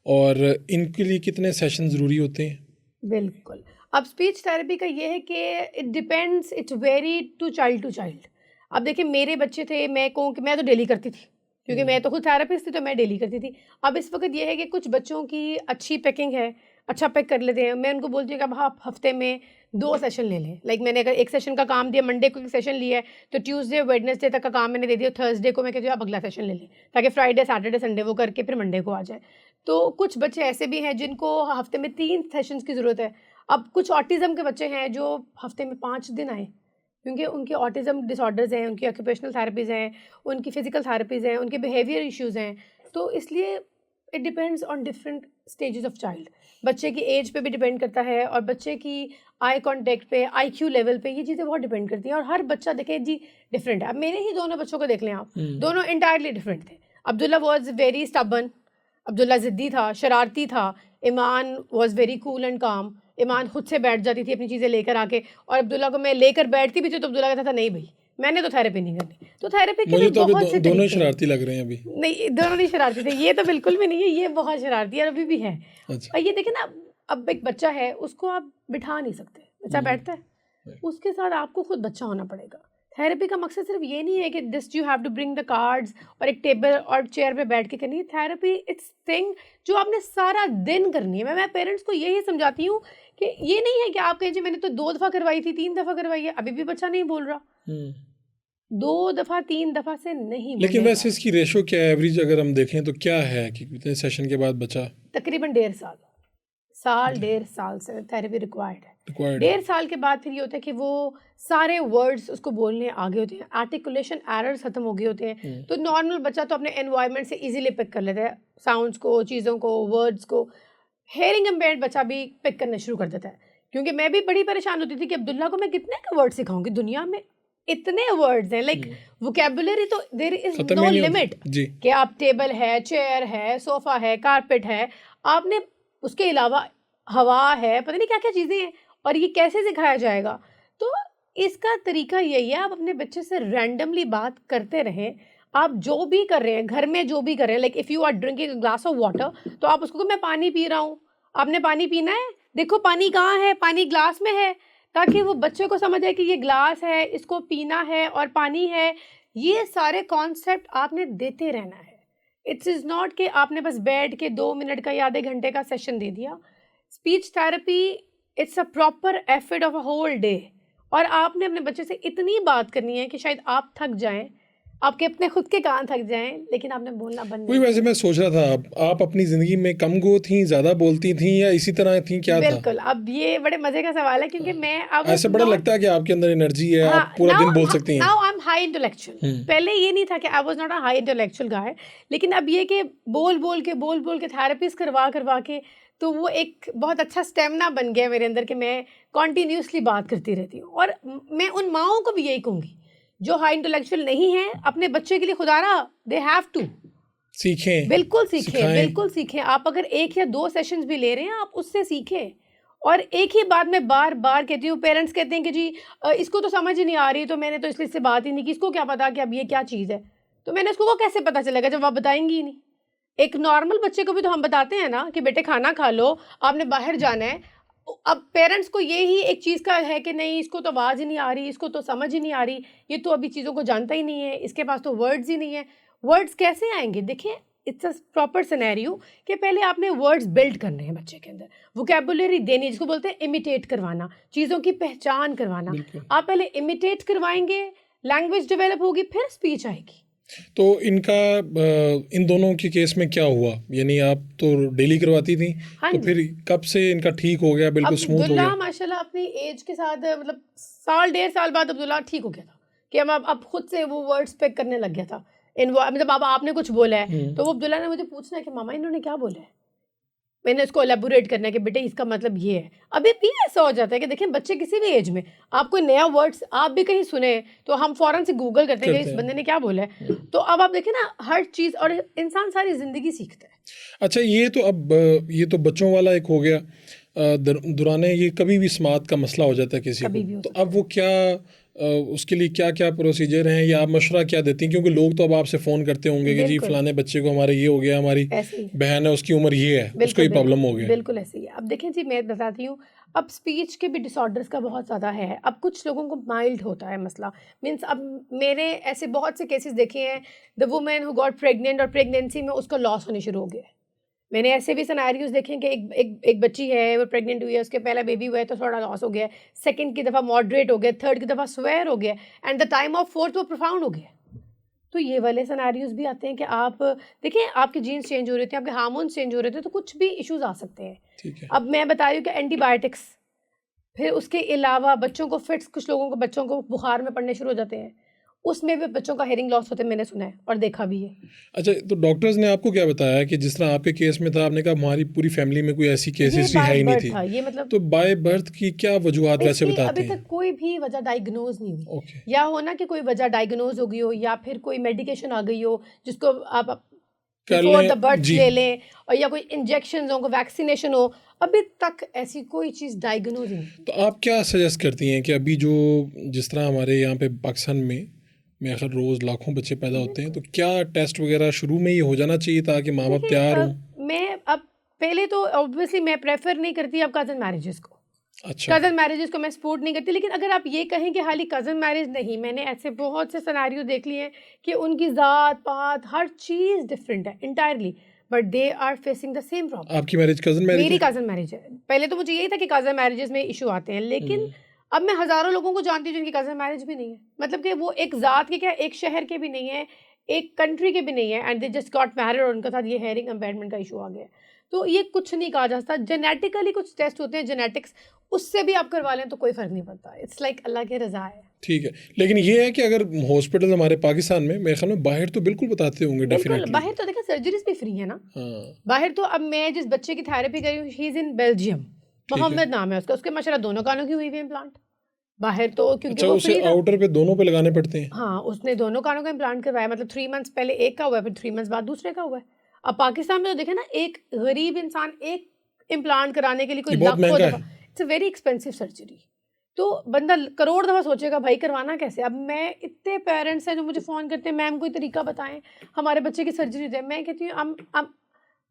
और इनके लिए कितने सेशन ज़रूरी होते हैं? बिल्कुल। अब स्पीच थेरेपी का ये है कि it depends, it's very to child. अब देखिए मेरे बच्चे थे, मैं कहूँ कि मैं तो डेली करती थी, क्योंकि मैं तो खुद थेरेपिस्ट थी, तो मैं डेली करती थी। अब इस वक्त ये है कि कुछ बच्चों की अच्छी पैकिंग है, अच्छा पैक कर लेते हैं। मैं उनको बोलती हूँ कि अब आप हफ्ते में 2 सेशन ले लें। लाइक मैंने अगर एक सेशन का काम दिया, मंडे को एक सेशन लिया है, तो ट्यूसडे वेडनेसडे तक का काम मैंने दे दिया, थर्सडे को मैं कहती हूँ आप अगला सेशन ले लें, ताकि फ्राइडे सैटरडे संडे वो करके फिर मंडे को आ जाए। तो कुछ बच्चे ऐसे भी हैं जिनको हफ्ते में 3 सेशंस की ज़रूरत है। अब कुछ ऑटिज़म के बच्चे हैं जो हफ्ते में 5 दिन आए, क्योंकि उनके ऑटिज़म डिसऑर्डर्स हैं, उनकी ऑक्यूपेशनल थेरेपीज़ हैं, उनकी फ़िज़िकल थेरेपीज़ हैं, उनके बिहेवियर इश्यूज़ हैं। तो इसलिए it depends on different stages of child. बच्चे की एज पे भी डिपेंड करता है और बच्चे की आई कांटेक्ट पे, IQ लेवल पे, ये चीज़ें बहुत डिपेंड करती हैं। और हर बच्चा देखिए जी डिफरेंट है। अब मेरे ही दोनों बच्चों को देख लें आप, दोनों इंटायरली डिफरेंट थे। Abdullah was very stubborn, Abdullah ज़िद्दी था, शरारती था। ईमान वॉज वेरी कूल एंड काम। ईमान खुद से बैठ जाती थी अपनी चीज़ें लेकर आके, और अब्दुल्ला को मैं लेकर बैठती भी थी तो अब्दुल्ला कहता था नहीं भाई मैंने तो थेरेपी नहीं करनी। तो थेरेपी के मुझे भी तो अभी बहुत से दोनों ही तरीके हैं। शरारती लग रहे हैं अभी। नहीं, दोनों नहीं शरारती थे, ये तो बिल्कुल भी नहीं है, ये बहुत शरारती है और अभी भी है। अच्छा। और ये देखिए ना, अब एक बच्चा है, उसको आप बिठा नहीं सकते, बच्चा बैठता है, उसके साथ आपको खुद बच्चा होना पड़ेगा। थेरेपी का मकसद सिर्फ ये नहीं है कि this you have to bring the cards और एक टेबल और चेयर पे बैठ के करनी है। थेरेपी इट्स थिंग जो आपने सारा दिन करनी है। मैं पेरेंट्स को यही समझाती हूँ कि ये नहीं है कि आप कहें जी मैंने तो 2 दफ़ा करवाई थी, 3 दफ़ा करवाई है, अभी भी बच्चा नहीं बोल रहा। 2 दफ़ा 3 दफ़ा से नहीं लेकिन बोलेगा। वैसे इसकी रेशो क्या है एवरेज अगर हम देखें तो क्या है कि कितने सेशन के बाद बच्चा तकरीबन 1.5 साल 1.5 साल से थेरेपी रिक्वायर्ड है। रिक्वायर्ड 1.5 साल के बाद फिर ये होता है कि वो सारे वर्ड्स उसको बोलने आगे होते हैं, आर्टिकुलेशन एरर्स खत्म हो गए होते हैं। तो नॉर्मल बच्चा तो अपने एनवायरनमेंट से इजीली पिक कर लेता है साउंड्स को, चीज़ों को, वर्ड्स को। हेयरिंग इम्पेयर्ड बच्चा भी पिक करना शुरू कर देता है। क्योंकि मैं भी बड़ी परेशान होती थी कि अब्दुल्ला को मैं कितने के वर्ड सिखाऊंगी, दुनिया में इतने वर्ड्स हैं, लाइक वोकैबुलरी तो देयर इज खत्म नो ही नहीं लिमिट होती। जी। कि आप टेबल है, चेयर है, सोफ़ा है, कारपेट है, आपने उसके अलावा हवा है, पता नहीं क्या क्या चीज़ें हैं, और ये कैसे सिखाया जाएगा। तो इसका तरीका यही है, आप अपने बच्चे से रैंडमली बात करते रहें। आप जो भी कर रहे हैं घर में, जो भी कर रहे हैं, like if you are drinking a glass of water, तो आप उसको मैं पानी पी रहा हूँ, आपने पानी पीना है, देखो पानी कहाँ है, पानी ग्लास में है, ताकि वो बच्चे को समझ आए कि ये ग्लास है, इसको पीना है और पानी है। ये सारे कॉन्सेप्ट आपने देते रहना है। इट्स इज़ नॉट कि आपने बस बैठ के 2 मिनट का या आधे घंटे का सेशन दे दिया। Speech therapy it's a proper effort of a whole day, और आपने अपने बच्चे से इतनी बात करनी है कि शायद आप थक जाएं, आपके अपने खुद के कान थक जाएं, लेकिन आपने बोलना बंद वही नहीं वैसे मैं सोच रहा था आप अपनी ज़िंदगी में कम गो थी, ज़्यादा बोलती थी या इसी तरह थी, क्या था? बिल्कुल। अब ये बड़े मज़े का सवाल है क्योंकि मैं अब ऐसा बड़ा लगता है कि आपके अंदर एनर्जी है, आप पूरा दिन बोल सकती हैं। Now I am high intellectual. पहले ये नहीं था कि I was not a high intellectual guy, लेकिन अब ये कि बोल बोल के थेरेपीज करवा के तो वो एक बहुत अच्छा स्टेमिना बन गया मेरे अंदर कि मैं कॉन्टीन्यूसली बात करती रहती हूँ। और मैं उन माओं को भी यही कहूँगी जो हाई इंटेलेक्चुअल नहीं है, अपने बच्चे के लिए खुदारा दे हैव टू सीखें, बिल्कुल सीखें, सिखाएं। बिल्कुल सीखें। आप अगर 1 या 2 सेशंस भी ले रहे हैं, आप उससे सीखें। और एक ही बात मैं बार बार कहती हूँ, पेरेंट्स कहते हैं कि जी इसको तो समझ ही नहीं आ रही, तो मैंने तो इसलिए इससे बात ही नहीं की, इसको क्या पता कि अब ये क्या चीज़ है। तो मैंने उसको कैसे पता चलेगा जब आप बताएंगी ही नहीं। एक नॉर्मल बच्चे को भी तो हम बताते हैं ना कि बेटे खाना खा लो, आपने बाहर जाना है। अब पेरेंट्स को ये ही एक चीज़ का है कि नहीं, इसको तो आवाज़ ही नहीं आ रही, इसको तो समझ ही नहीं आ रही, ये तो अभी चीज़ों को जानता ही नहीं है, इसके पास तो वर्ड्स ही नहीं है। वर्ड्स कैसे आएंगे? देखिए, इट्स अ प्रॉपर सिनेरियो कि पहले आपने वर्ड्स बिल्ड करने हैं बच्चे के अंदर, वोकैबुलरी देनी, जिसको बोलते हैं इमिटेट करवाना, चीज़ों की पहचान करवाना। आप पहले इमिटेट करवाएंगे, लैंग्वेज डेवलप होगी, फिर स्पीच आएगी। तो इनका इन दोनों के केस में क्या हुआ? यानी आप तो डेली करवाती थी, हाँ तो जी। फिर कब से इनका ठीक हो गया, बिल्कुल स्मूथ हो अब्दुल्ला गया? माशाल्लाह अपनी एज के साथ मतलब साल 1.5 साल बाद अब्दुल्ला ठीक हो गया था कि अब खुद से वो वर्ड्स पिक करने लग गया था। मतलब अब आपने कुछ बोला है तो वो अब्दुल्ला ने मुझे पूछना है कि मामा इन्होंने क्या बोला है, मैंने उसको एलेबोरेट करना है कि बेटे इसका मतलब ये है। अभी भी ऐसा हो जाता है कि देखें बच्चे किसी भी एज में आप कोई नया वर्ड्स आप भी कहीं सुने तो हम फौरन से गूगल करते हैं कि इस बंदे ने क्या बोला है। तो अब आप देखें ना, हर चीज़, और इंसान सारी ज़िंदगी सीखता है। अच्छा, ये तो अब ये तो बच्चों वाला एक हो गया। दुराने ये कभी भी समात का मसला हो जाता है किसी कभी भी को, हो तो अब वो क्या उसके लिए क्या क्या प्रोसीजर हैं या आप मशवरा क्या देती हैं? क्योंकि लोग तो अब आपसे फ़ोन करते होंगे कि जी बिल्कुल। फलाने बच्चे को हमारे ये हो गया, हमारी ऐसे ही बहन है उसकी उम्र ये है, उसको ये प्रॉब्लम हो गया। बिल्कुल ऐसे ही है। अब देखें जी, मैं बताती हूँ, अब स्पीच के भी डिसऑर्डर्स का बहुत ज़्यादा है। अब कुछ लोगों को माइल्ड होता है मसला, मीन्स अब मैंने ऐसे बहुत से केसेस देखे हैं, the women who got pregnant और प्रेगनेंसी में उसका लॉस होने शुरू हो गया है। मैंने ऐसे भी सिनेरियोज देखे हैं कि एक बच्ची है, वो प्रेग्नेंट हुई है, उसके पहला बेबी हुआ है तो थोड़ा लॉस हो गया, सेकंड की दफ़ा मॉडरेट हो गया, थर्ड की दफ़ा स्वेयर हो गया, and the time of fourth वो प्रोफाउंड हो गया। तो ये वाले सिनेरियोज भी आते हैं कि आप देखिए आपके जीन्स चेंज हो रहे थे, आपके हार्मोन्स चेंज हो रहे थे, तो कुछ भी इश्यूज आ सकते हैं। ठीक है। अब मैं बता रही हूँ कि एंटीबायोटिक्स, फिर उसके अलावा बच्चों को फिट्स, कुछ लोगों को बच्चों को बुखार में पड़ने शुरू हो जाते हैं, उसमें भी बच्चों का हेयरिंग लॉस होते हैं, मैंने सुना है और देखा भी है। अच्छा, तो डॉक्टर्स ने आपको क्या बताया कि जिस तरह आपके केस में था, आपने कहा हमारी पूरी फैमिली में कोई ऐसी केस ये हिस्ट्री है बाय ही नहीं बर्थ थी, था, ये मतलब तो बाय बर्थ की क्या वजूहत वैसे इसकी बताते अभी हैं? तक कोई भी वजह डायग्नोज नहीं हुई। ओके। या हो ना कि कोई वजह डायग्नोज हो गई हो, या फिर कोई मेडिकेशन आ गई हो जिसको आप कर बिफोर लें, द बर्थ जी। ले लें, और या कोई इंजेक्शन हो, कोई वैक्सीनेशन हो। अभी तक ऐसी कोई चीज़ डायग्नोज नहीं। तो आप क्या सजेस्ट करती हैं कि अभी जो जिस तरह हमारे यहाँ पे पाकिस्तान में मेरे ख्याल रोज़ लाखों बच्चे पैदा होते हैं, तो क्या टेस्ट वगैरह शुरू में ही हो जाना चाहिए ताकि माँ बाप देखिए, तैयार हों? मैं अब पहले तो ऑब्वियसली मैं प्रेफर नहीं करती अब कज़न मैरिजेस को। अच्छा, कज़न मैरिजेस को मैं सपोर्ट नहीं करती, लेकिन अगर आप ये कहें कि खाली कज़न मैरिज नहीं, मैंने ऐसे बहुत से सिनेरियो देख लिए हैं कि उनकी ज़ात पात हर चीज़ डिफरेंट है entirely, but they are facing the same problem. आपकी मैरिज कज़न मैरिज मेरी है? कज़न मैरिज है। पहले तो मुझे यही था कि कज़न मैरिजेस में इशू आते हैं, लेकिन अब मैं हज़ारों लोगों को जानती हूँ जिनकी कज़न मैरिज भी नहीं है। मतलब कि वो एक ज़ात के क्या, एक शहर के भी नहीं है, एक कंट्री के भी नहीं है, and they just got married और उनके साथ ये हेयरिंग अम्बेडमेंट का इशू आ गया है। तो ये कुछ नहीं कहा जा सकता। जेनेटिकली कुछ टेस्ट होते हैं, जेनेटिक्स, उससे भी आप करवा लें तो कोई फ़र्क नहीं पड़ता। इट्स लाइक अल्लाह की रज़ा है। ठीक है, लेकिन ये है कि अगर हॉस्पिटल हमारे पाकिस्तान में मेरे ख्याल में बाहर तो बिल्कुल बताते होंगे बिल्कुल, डेफिनेटली। बाहर तो देखा सर्जरीज भी फ्री है ना। हाँ, बाहर तो अब मैं जिस बच्चे की थेरेपी कर रही हूँ, he is in Belgium, Mohammad नाम है उसका, उसके माशाल्लाह दोनों कानों की हुई हुई इम्प्लांट। बाहर तो क्योंकि अच्छा, वो उसे फ्री था। आउटर पे दोनों पे लगाने पड़ते हैं? हाँ, उसने दोनों कानों का इम्प्लांट करवाया, मतलब 3 मंथ्स पहले एक का हुआ है, फिर 3 मंथ्स बाद दूसरे का हुआ है। अब पाकिस्तान में तो देखें ना, एक गरीब इंसान एक इम्प्लांट कराने के लिए कोई ये बहुत लाखों महंगा दफ़ा, it's a very expensive surgery. तो बंदा करोड़ दफ़ा सोचेगा भाई करवाना कैसे। अब मैं, इतने पेरेंट्स हैं जो मुझे फ़ोन करते हैं, मैम कोई तरीका बताएं हमारे बच्चे की सर्जरी दें। मैं कहती हूँ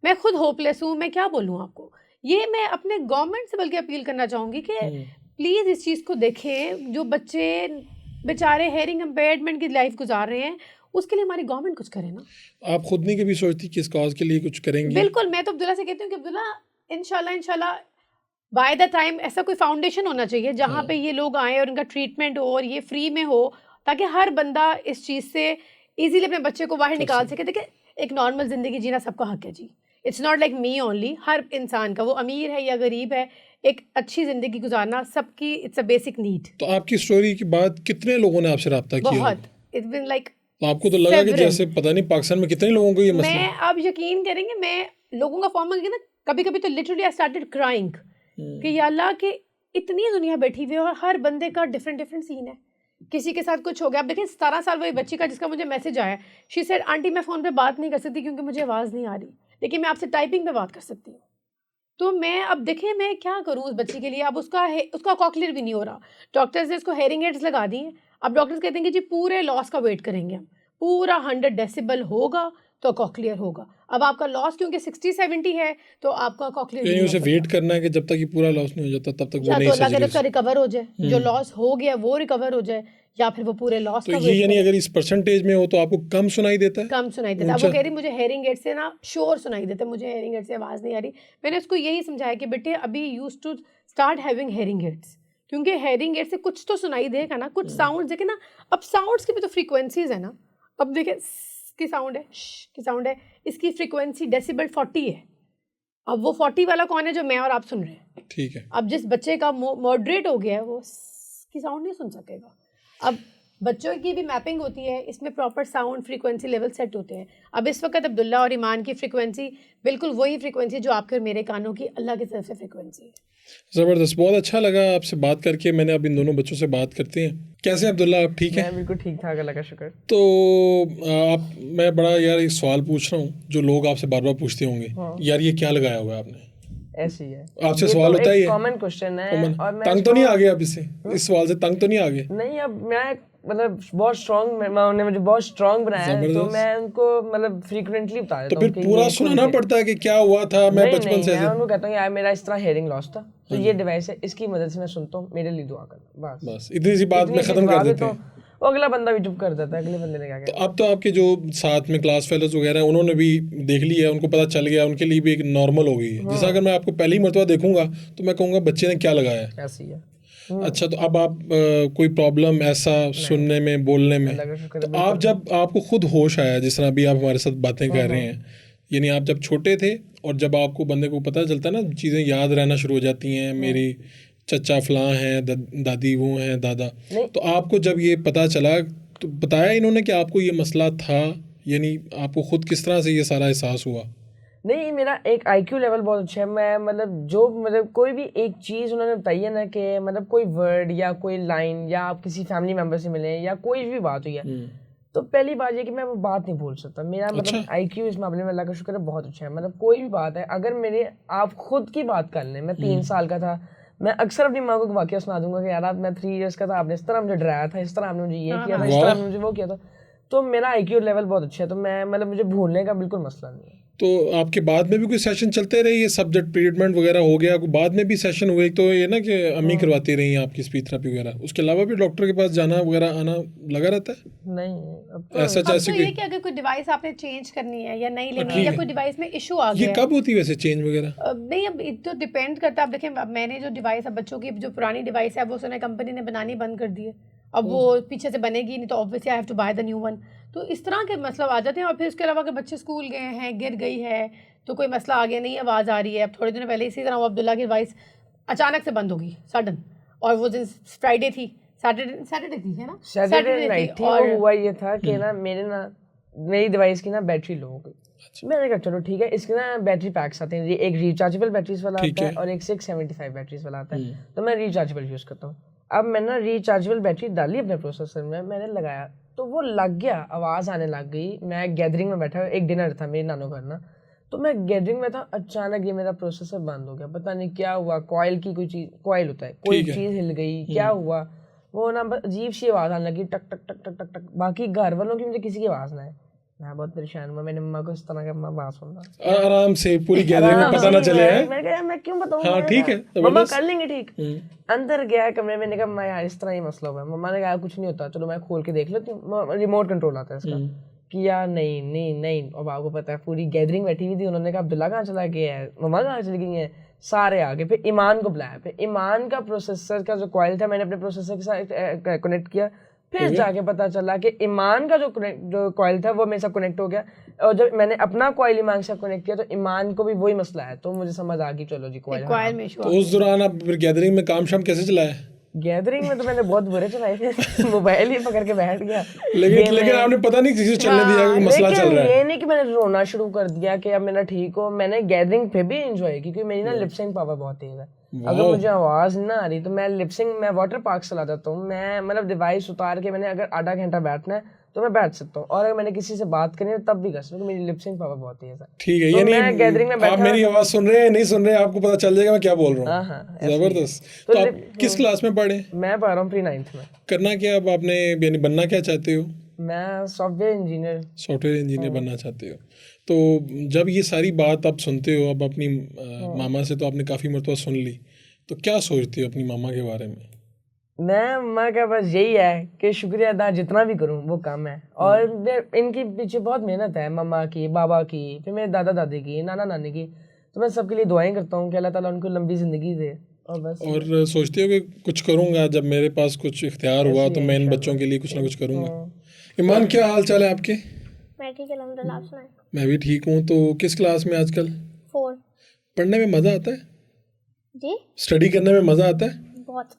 मैं खुद होपलेस हूँ, मैं क्या बोलूँ आपको। ये मैं अपने गवर्नमेंट से बल्कि अपील करना चाहूँगी कि प्लीज़ इस चीज़ को देखें। जो बच्चे बेचारे हेयरिंग अम्पेयरमेंट की लाइफ गुजार रहे हैं, उसके लिए हमारी गवर्नमेंट कुछ करे ना। आप खुद नहीं कभी सोचती कि इस कॉज के लिए कुछ करेंगी? बिल्कुल, मैं तो अब्दुल्ला से कहती हूँ कि अब्दुल्ला, इंशाल्लाह बाय द टाइम ऐसा कोई फाउंडेशन होना चाहिए जहाँ पे ये लोग आएँ और उनका ट्रीटमेंट हो और ये फ्री में हो, ताकि हर बंदा इस चीज़ से इजीली अपने बच्चे को बाहर निकाल सके। देखिए, एक नॉर्मल ज़िंदगी जीना सबका हक है जी। It's not like me only, हर इंसान का, वो अमीर है या गरीब है, एक अच्छी ज़िंदगी गुजारना सबकी, इट्स अ बेसिक नीड। तो आपकी स्टोरी के बाद कितने लोगों ने आपसे रब्ता किया बहुत, होगा? इट्स बीन लाइक, तो आपको तो लगा कि several. जैसे पता नहीं पाकिस्तान में कितने लोगों को ये मसला मैं, आप यकीन करेंगे, मैं लोगों का फॉर्म में ना कभी कभी तो लिटरली आई स्टार्टेड क्राइंग कि या अल्लाह के इतनी दुनिया बैठी हुई है और हर बंदे का डिफरेंट डिफरेंट सीन है। किसी के साथ कुछ हो गया। अब देखिए, 17 साल वही बच्ची का जिसका मुझे मैसेज आया, शी सेड आंटी मैं फ़ोन पे बात नहीं कर सकती क्योंकि मुझे आवाज़ नहीं आ रही, लेकिन मैं आपसे टाइपिंग पे बात कर सकती हूँ। तो मैं, अब देखें मैं क्या करूँ उस बच्ची के लिए। अब उसका कॉकलियर भी नहीं हो रहा। डॉक्टर्स ने उसको हेयरिंग एड्स लगा दी हैं। अब डॉक्टर्स कहते हैं कि जी पूरे लॉस का वेट करेंगे हम, पूरा 100 डेसिबल होगा तो कॉकलियर होगा। अब आपका लॉस क्योंकि 60-70 है तो आपका कॉकलियर यानी नहीं उसे हो वेट सकता। करना है कि जब तक ये पूरा लॉस नहीं हो जाता तब तक वो या नहीं तो अल्लाह करे सर्जरी। उसका रिकवर हो जाए, जो लॉस हो गया वो रिकवर हो जाए, या फिर वो पूरे लॉस तो का ये वेट यानी करे। अगर इस परसेंटेज में हो तो आपको कम सुनाई देता है? कम सुनाई देता है। अब वो कह रही मुझे हेयरिंग एड से ना शोर सुनाई देता है, मुझे हेयरिंग एड से आवाज़ नहीं आ रही। मैंने उसको यही समझाया कि बेटे अभी use to start having hearing aids, क्योंकि हेयरिंग एड से कुछ तो सुनाई देगा ना, कुछ साउंड देखे ना। अब साउंड्स की भी तो फ्रीक्वेंसीज है ना। अब देखिए, की साउंड है, की साउंड है, इसकी फ्रीक्वेंसी डेसिबल 40 है। अब वो 40 वाला कौन है जो मैं और आप सुन रहे हैं? ठीक है। अब जिस बच्चे का मॉडरेट हो गया है वो की साउंड नहीं सुन सकेगा। अब बच्चों की भी मैपिंग होती है, इसमें proper sound frequency level set होते हैं। अब इस वक्त अब्दुल्ला और ईमान की फ्रीक्वेंसी बिल्कुल वही फ्रीक्वेंसी जो आपके और मेरे कानों की अल्लाह की तरफ से फ्रीक्वेंसी है। ज़बरदस्त, बहुत अच्छा लगा आपसे बात करके। मैंने अब इन दोनों बच्चों से बात करते हैं। कैसे अब्दुल्ला, आप ठीक हैं? मैं बिल्कुल ठीक ठाक, अल्लाह का शुक्र। तो मैं बड़ा यार एक सवाल पूछ रहा हूँ जो लोग आपसे बार बार पूछते होंगे, यार ये क्या लगाया हुआ है आपने? ऐसी है, आपसे ये सवाल तो होता ही एक है, कॉमन क्वेश्चन है। और मैं तंग तो नहीं आ गए आप इससे? इस सवाल से तंग तो नहीं आ गए? नहीं, अब मैं मतलब बहुत स्ट्रॉन्ग, उन्होंने मुझे बहुत स्ट्रॉन्ग बनाया है, तो मैं उनको मतलब फ्रीक्वेंटली बता देता तो हूँ फिर पूरा सुनाना पड़ता है कि क्या हुआ था? मैं बचपन से मैं उनको कहता हूँ यार मेरा इस तरह हेयरिंग लॉस था, तो ये डिवाइस है, इसकी मदद से मैं सुनता हूँ, मेरे लिए दुआ करना, बस इतनी सी बात में खत्म कर देते हैं। वो अगला बंदा भी चुप कर देता है, अगले बंदे ने क्या तो कहना। अब तो आपके जो साथ में क्लास फेलोज वगैरह हैं उन्होंने भी देख लिया है, उनको पता चल गया, उनके लिए भी एक नॉर्मल हो गई है। जैसा अगर मैं आपको पहली मरतबा देखूंगा तो मैं कहूँगा बच्चे ने क्या लगाया है। ऐसी है। अच्छा, तो अब आप कोई प्रॉब्लम ऐसा सुनने में, बोलने में, तो आप जब आपको खुद होश आया, जिस तरह अभी आप हमारे साथ बातें कर रहे हैं, यानी आप जब छोटे थे और जब आपको बंदे को पता चलता है ना, चीज़ें याद रहना शुरू हो जाती हैं, मेरी चचा फलां हैं, दादी वो हैं, दादा, तो आपको जब ये पता चला तो बताया इन्होंने कि आपको ये मसला था, यानी आपको खुद किस तरह से ये सारा एहसास हुआ? नहीं, मेरा एक IQ लेवल बहुत अच्छा है। मैं मतलब कोई भी एक चीज़ उन्होंने बताई है ना, कि मतलब कोई वर्ड या कोई लाइन, या आप किसी फैमिली मेम्बर से मिले या कोई भी बात हुई है, तो पहली बात ये कि मैं वो बात नहीं भूल सकता। मेरा मतलब IQ इस मामले में अल्लाह का शुक्र है बहुत अच्छा है। मतलब कोई भी बात है, अगर मेरे आप खुद की बात कर लें, मैं 3 साल का था, मैं अक्सर अपनी माँ को एक वाकया सुना दूंगा कि यार आप मैं 3 इयर्स का था, आपने इस तरह मुझे डराया था, इस तरह आपने मुझे ये किया था, इस तरह आपने मुझे वो किया था। तो मेरा IQ लेवल बहुत अच्छा है, तो मैं मतलब मुझे भूलने का बिल्कुल मसला नहीं है। तो आपके बाद में भी कोई सेशन चलते रहे, ये सब्जेक्ट ट्रीटमेंट वगैरह हो गया, कोई बाद में भी सेशन हुए? तो ये ना कि अम्मी करवाती रही आपकी स्पीच थेरेपी वगैरह, उसके अलावा भी डॉक्टर के पास जाना वगैरह आना लगा रहता है? नहीं, अब तो ऐसा अब जैसे तो कोई ये कि अगर कोई डिवाइस आपने चेंज करनी है या नहीं लेनी है या कोई डिवाइस में इशू आ ये गया कब होती है वैसे चेंज वगैरह? नहीं, अब ये तो डिपेंड करता है। अब देखें, अब मैंने जो डिवाइस, अब बच्चों की जो पुरानी डिवाइस है वो सुना कंपनी ने बनानी बंद कर दी है, अब वो पीछे से बनेगी नहीं, तो obviously I have to buy the new one. तो इस तरह के मतलब आ जाते हैं। और फिर उसके अलावा अगर बच्चे स्कूल गए हैं, गिर गई है, तो कोई मसला आ गया, नहीं आवाज़ आ रही है। अब थोड़े दिनों पहले इसी तरह वो अब्दुल्ला की डिवाइस अचानक से बंद होगी सडन, और वो दिन फ्राइडे थी, सैटरडे थी, है ना, सैटरडे नाइट थी। और हुआ ये था कि ना मेरी डिवाइस की ना बैटरी लो हो गई। मैंने कहा चलो ठीक है, इसके ना बैटरी पैक्स आते हैं, एक रिचार्जेबल बैटरीज वाला आता है और एक 675 बैटरीज वाला आता है। तो मैं रिचार्जेबल यूज़ करता हूँ। अब मैंने ना रिचार्जेबल बैटरी डाली अपने प्रोसेसर में, मैंने लगाया तो वो लग गया, आवाज़ आने लग गई। मैं गैदरिंग में बैठा, एक डिनर था मेरी नानों घर ना, तो मैं गैदरिंग में था, अचानक ये मेरा प्रोसेसर बंद हो गया। पता नहीं क्या हुआ, कॉइल की कोई चीज़, कॉइल होता है, कोई चीज़ हिल गई, क्या हुआ, वो ना बस अजीब सी आवाज़ आने लगी, टक टक टक टक टक टक। बाकी घर वालों की मुझे किसी की आवाज़ ना है। मैं बहुत परेशान हुआ, मैंने मम्मा को इस तरह का बात सुन रहा, आराम से पूरी गैलरी में पता ना चले हैं। मैंने कहा मैं क्यों बताऊँ, हाँ ठीक है, मम्मा कर लेंगे ठीक। अंदर गया कमरे में, कहा मैं यार इस तरह ही मसला हुआ है। मम्मा ने कहा कुछ नहीं होता, चलो मैं खोल के देख लेती हूँ, रिमोट कंट्रोल आता है इसका। कि यार नहीं नहीं नहीं, अब आपको पता है पूरी गैदरिंग बैठी हुई थी, उन्होंने कहा अब्दुल्ला कहाँ चला गया है, मम्मा कहाँ चली गई है, सारे आगे। फिर ईमान को बुलाया, फिर ईमान का प्रोसेसर का जो कॉइल था मैंने अपने प्रोसेसर के साथ कनेक्ट किया, फिर जाके पता चला कि ईमान का जो कॉइल था वो मेरे साथ कनेक्ट हो गया। और जब मैंने अपना कॉइल ईमान से कनेक्ट किया तो ईमान को भी वही मसला है। तो मुझे समझ आ गई चलो जी कॉइल में इशू। तो उस दौरान आप फिर गैदरिंग में काम शाम कैसे चलाया? गैदरिंग में तो मैंने बहुत बुरे चलाए थे, मोबाइल ही पकड़ के बैठ गया। लेकिन आपने पता नहीं किसी से चलने दिया कि मसला चल रहा है? ये नहीं कि मैंने रोना शुरू कर दिया कि अब मेरा ठीक हो। मैंने गैदरिंग पे भी एंजॉय, क्योंकि मेरी ना लिपसिंग पावर बहुत तेज है। अगर मुझे आवाज ना आ रही तो मैं लिपसिंग, मैं वाटर पार्क चला जाता हूँ। मैं मतलब डिवाइस उतार के मैंने अगर आधा घंटा बैठना है तो मैं बैठ सकता हूँ, और अगर मैंने किसी से बात करनी है तब भी कर सकता हूँ। मेरी लिपसिंग पावर बहुत तेज है। ठीक है, तो यानी मैं गैदरिंग में बैठा, आप मेरी आवाज सुन रहे हैं नहीं सुन रहे हैं, आपको पता चल जाएगा मैं क्या बोल रहा हूँ। हाँ, जबरदस्त। तो आप किस क्लास में पढ़े? मैं पढ़ रहा हूँ प्री-9th में। करना क्या अब आपने, यानी बनना क्या चाहते हो? मैं सॉफ्टवेयर इंजीनियर। सॉफ्टवेयर इंजीनियर बनना चाहते हो। तो जब ये सारी बात आप सुनते हो, अब अपनी मामा से तो आपने काफ़ी मरतबा सुन ली, तो क्या सोचते हो अपनी मामा के बारे में? मैं माँ का बस यही है कि शुक्रिया अदा जितना भी करूँ वो कम है। और इनकी पीछे बहुत मेहनत है, मम्मा की, बाबा की, फिर मेरे दादा दादी की, नाना नानी की। तो मैं सबके लिए दुआएं करता हूँ कि अल्लाह ताला उनको लंबी ज़िंदगी दे। और बस, और सोचते हो कि कुछ करूँगा, जब मेरे पास कुछ इख्तियार हुआ तो मैं इन बच्चों के लिए कुछ ना कुछ करूँगा। ईमान, क्या हाल चाल है आपके? मैं ठीक है अल्हम्दुलिल्लाह, आप सुनाएं। मैं भी ठीक हूँ। तो किस क्लास में आजकल? 4 पढ़ने में मज़ा आता है? जी स्टडी करने में मज़ा आता है? बहुत,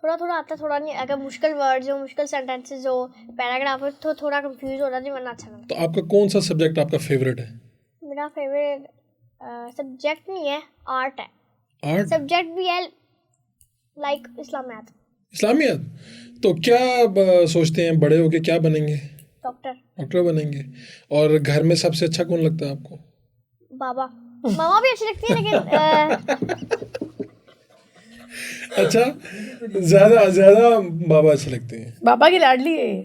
थोड़ा थोड़ा आता है, थोड़ा नहीं। अगर मुश्किल वर्ड्स हो, मुश्किल सेंटेंसेस हो, पैराग्राफ हो तो थोड़ा कंफ्यूज हो जाती है, वरना अच्छा लगता तो आपका कौन सा सब्जेक्ट आपका फेवरेट है? है। मेरा फेवरेट सब्जेक्ट नहीं है, आर्ट है। आर्ट सब्जेक्ट भी है, लाइक इस्लामियात। इस्लामियत। तो क्या सोचते हैं बड़े होके क्या बनेंगे? डॉक्टर। डॉक्टर बनेंगे। और घर में सबसे अच्छा कौन लगता है आपको? बाबा। मामा भी अच्छी लगती है लेकिन अच्छा, ज्यादा बाबा अच्छे लगते हैं। बाबा की लाडली है।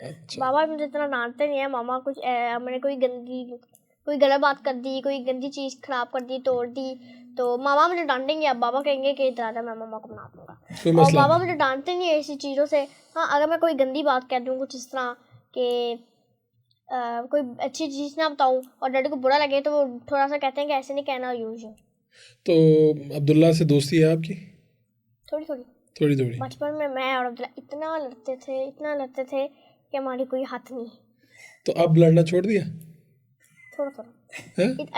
अच्छा, बाबा मुझे इतना डांटते नहीं है। मामा कुछ मैंने कोई गलत बात कर दी, कोई गंदी चीज़ खराब कर दी, तोड़ दी, तो मामा मुझे डांटेंगे। अब बाबा कहेंगे कि इतना मैं मामा को बना दूंगा। और बाबा मुझे डांटते नहीं है ऐसी चीज़ों से। हाँ, अगर मैं कोई गंदी बात कह दूँ, कुछ इस तरह कि कोई अच्छी चीज़ ना बताऊँ और डैडी को बुरा लगे, तो वो थोड़ा सा कहते हैं कि ऐसे नहीं कहना यूज। तो अब्दुल्ला से दोस्ती है आपकी? थोड़ी थोड़ी। थोड़ी थोड़ी। बचपन में मैं और अब्दुल्ला इतना लड़ते थे कि हमारी कोई हाथ नहीं। तो अब लड़ना छोड़ दिया? थोड़ा थोड़ा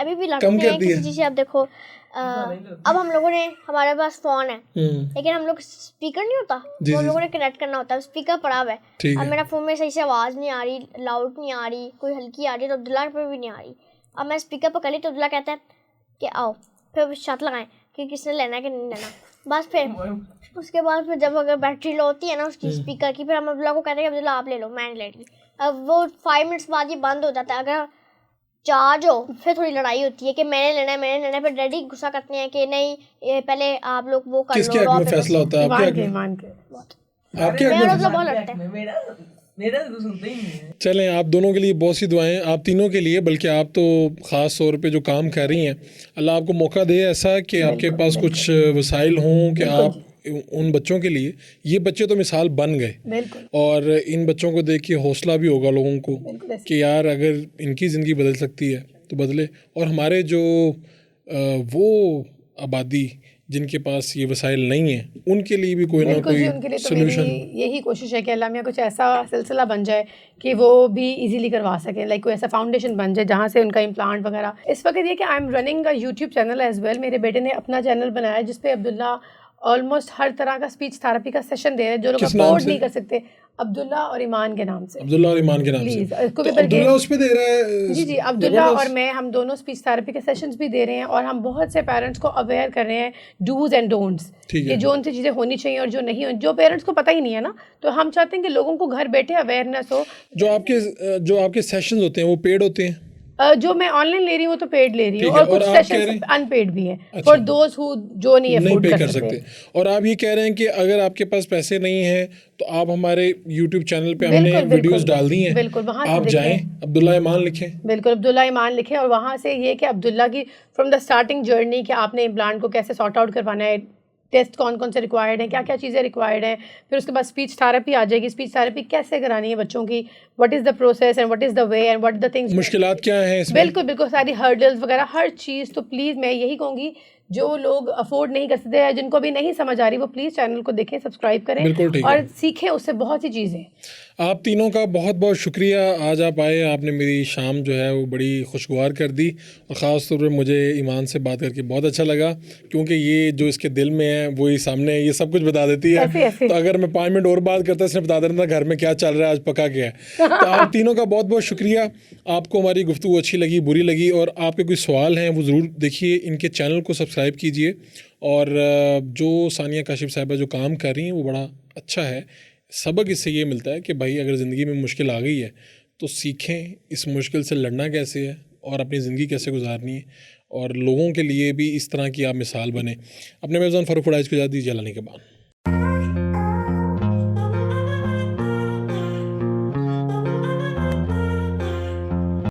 अभी भी लड़ते कम कर हैं दिया? किसी चीज़ से। अब देखो, अब हम लोगों ने, हमारे पास फ़ोन है लेकिन हम लोग स्पीकर नहीं होता, तो हम लोगों ने कनेक्ट करना होता है। स्पीकर पड़ा हुआ है, अब मेरा फ़ोन में सही से आवाज़ नहीं आ रही, लाउड नहीं आ रही, कोई हल्की आ रही है, तो अब्दुल्ला पे भी नहीं आ रही। अब मैं स्पीकर पर कर ली तो अब्दुल्ला कहता है कि आओ, फिर शर्त लगाएं कि किसने लेना है कि नहीं लेना। बस फिर उसके बाद फिर जब अगर बैटरी लो होती है ना उसकी स्पीकर की, फिर हम अब्दुल्ला को कहते हैं कि अब्दुल्ला आप ले लो, मैंने ले ली। अब वो 5 मिनट्स बाद ये बंद हो जाता है। अगर चार्ज हो फिर थोड़ी लड़ाई होती है कि मैंने लेना है, मैंने लेना है। फिर डैडी गुस्सा करते हैं कि नहीं ये पहले आप लोग वो कर किसके लो। हक में फैसला होता है? आपके हक में? ईमान के आपके हक में? मतलब बहुत लड़ते हैं। मेरा तो सुनते ही नहीं है। चलें, आप दोनों के लिए बहुत सी दुआएं, आप तीनों के लिए, बल्कि आप तो ख़ास तौर पे जो काम कर रही हैं, अल्लाह आपको मौका दे ऐसा कि आपके पास कुछ वसाइल हों कि आप उन बच्चों के लिए, ये बच्चे तो मिसाल बन गए, और इन बच्चों को देख के हौसला भी होगा लोगों को कि यार अगर इनकी ज़िंदगी बदल सकती है तो बदले। और हमारे जो वो आबादी जिनके पास ये वसाइल नहीं है, उनके लिए भी कोई ना कोई सोल्यूशन। यही कोशिश है कि अल्लाह मियाँ कुछ ऐसा सिलसिला बन जाए कि वो भी इजीली करवा सकें, लाइक कोई ऐसा फाउंडेशन बन जाए जहाँ से उनका इम्प्लांट वगैरह। इस वक्त ये कि I am running a YouTube channel as well. मेरे बेटे ने अपना चैनल बनाया जिस पे अब्दुल्ला ऑलमोस्ट हर तरह का स्पीच थेरेपी का सेशन दे रहे हैं जो लोग अफोर्ड नहीं कर सकते। अब्दुल्ला और ईमान के नाम से। अब्दुल्ला और ईमान के नाम से तो अब्दुल्ला उस पे दे रहा है। जी अब्दुल्ला और मैं, हम दोनों स्पीच थेरेपी के सेशंस भी दे रहे हैं और हम बहुत से पेरेंट्स को अवेयर कर रहे हैं डूज एंड डोंट्स कि जो उनसे चीज़ें होनी चाहिए और जो नहीं हो, जो पेरेंट्स को पता ही नहीं है ना, तो हम चाहते हैं कि लोगों को घर बैठे अवेयरनेस हो। जो आपके सेशंस होते हैं वो पेड होते हैं? जो मैं ऑनलाइन ले रही हूँ तो पेड ले रही हूँ, और कुछ सेशंस अनपेड भी हैं फॉर दोज हु जो नहीं अफोर्ड कर सकते। और आप ये कह रहे हैं कि अगर आपके पास पैसे नहीं हैं तो आप हमारे YouTube चैनल पे हमने वीडियोस डाल दी हैं, बिल्कुल वहाँ आप जाएं, अब्दुल्ला ईमान लिखें, बिल्कुल अब्दुल्ला ईमान लिखें, और वहाँ से ये कि अब्दुल्ला की फ्रॉम द स्टार्टिंग जर्नी कि आपने इम्प्लांट को कैसे सॉर्ट आउट करवाना है, टेस्ट कौन कौन से रिक्वायर्ड हैं, क्या क्या चीज़ें रिक्वायर्ड हैं, फिर उसके बाद स्पीच थेरेपी आ जाएगी, स्पीच थेरेपी कैसे करानी है बच्चों की, what is the process and what is the way and what the things, मुश्किलात क्या हैं इसमें। बिल्कुल सारी हर्डल्स वगैरह हर चीज़। तो प्लीज़ मैं यही कहूँगी जो लोग अफोर्ड नहीं कर सकते हैं, जिनको भी नहीं समझ आ रही, वो प्लीज़ चैनल को देखें, सब्सक्राइब करें और सीखें उससे बहुत सी चीज़ें। आप तीनों का बहुत बहुत शुक्रिया, आज आप आए, आपने मेरी शाम जो है वो बड़ी खुशगवार कर दी, और ख़ास तौर पे मुझे ईमान से बात करके बहुत अच्छा लगा, क्योंकि ये जो इसके दिल में है वही सामने है, ये सब कुछ बता देती है। ऐसे। तो अगर मैं 5 मिनट और बात करता इसने बता देना था घर में क्या चल रहा है, आज पका क्या है। तो आप तीनों का बहुत बहुत शुक्रिया। आपको हमारी गुफ्तगू अच्छी लगी, बुरी लगी, और आपके कोई सवाल हैं वो ज़रूर देखिए, इनके चैनल को सब्सक्राइब कीजिए, और जो सानिया काशिफ साहिबा जो काम कर रही हैं वो बड़ा अच्छा है। सबक इससे ये मिलता है कि भाई अगर ज़िंदगी में मुश्किल आ गई है तो सीखें इस मुश्किल से लड़ना कैसे है और अपनी ज़िंदगी कैसे गुजारनी है, और लोगों के लिए भी इस तरह की आप मिसाल बने। अपने मेज़बान फ़ारूक फुडाइज को इजाज़त दीजिए, अल्लाह के बाद।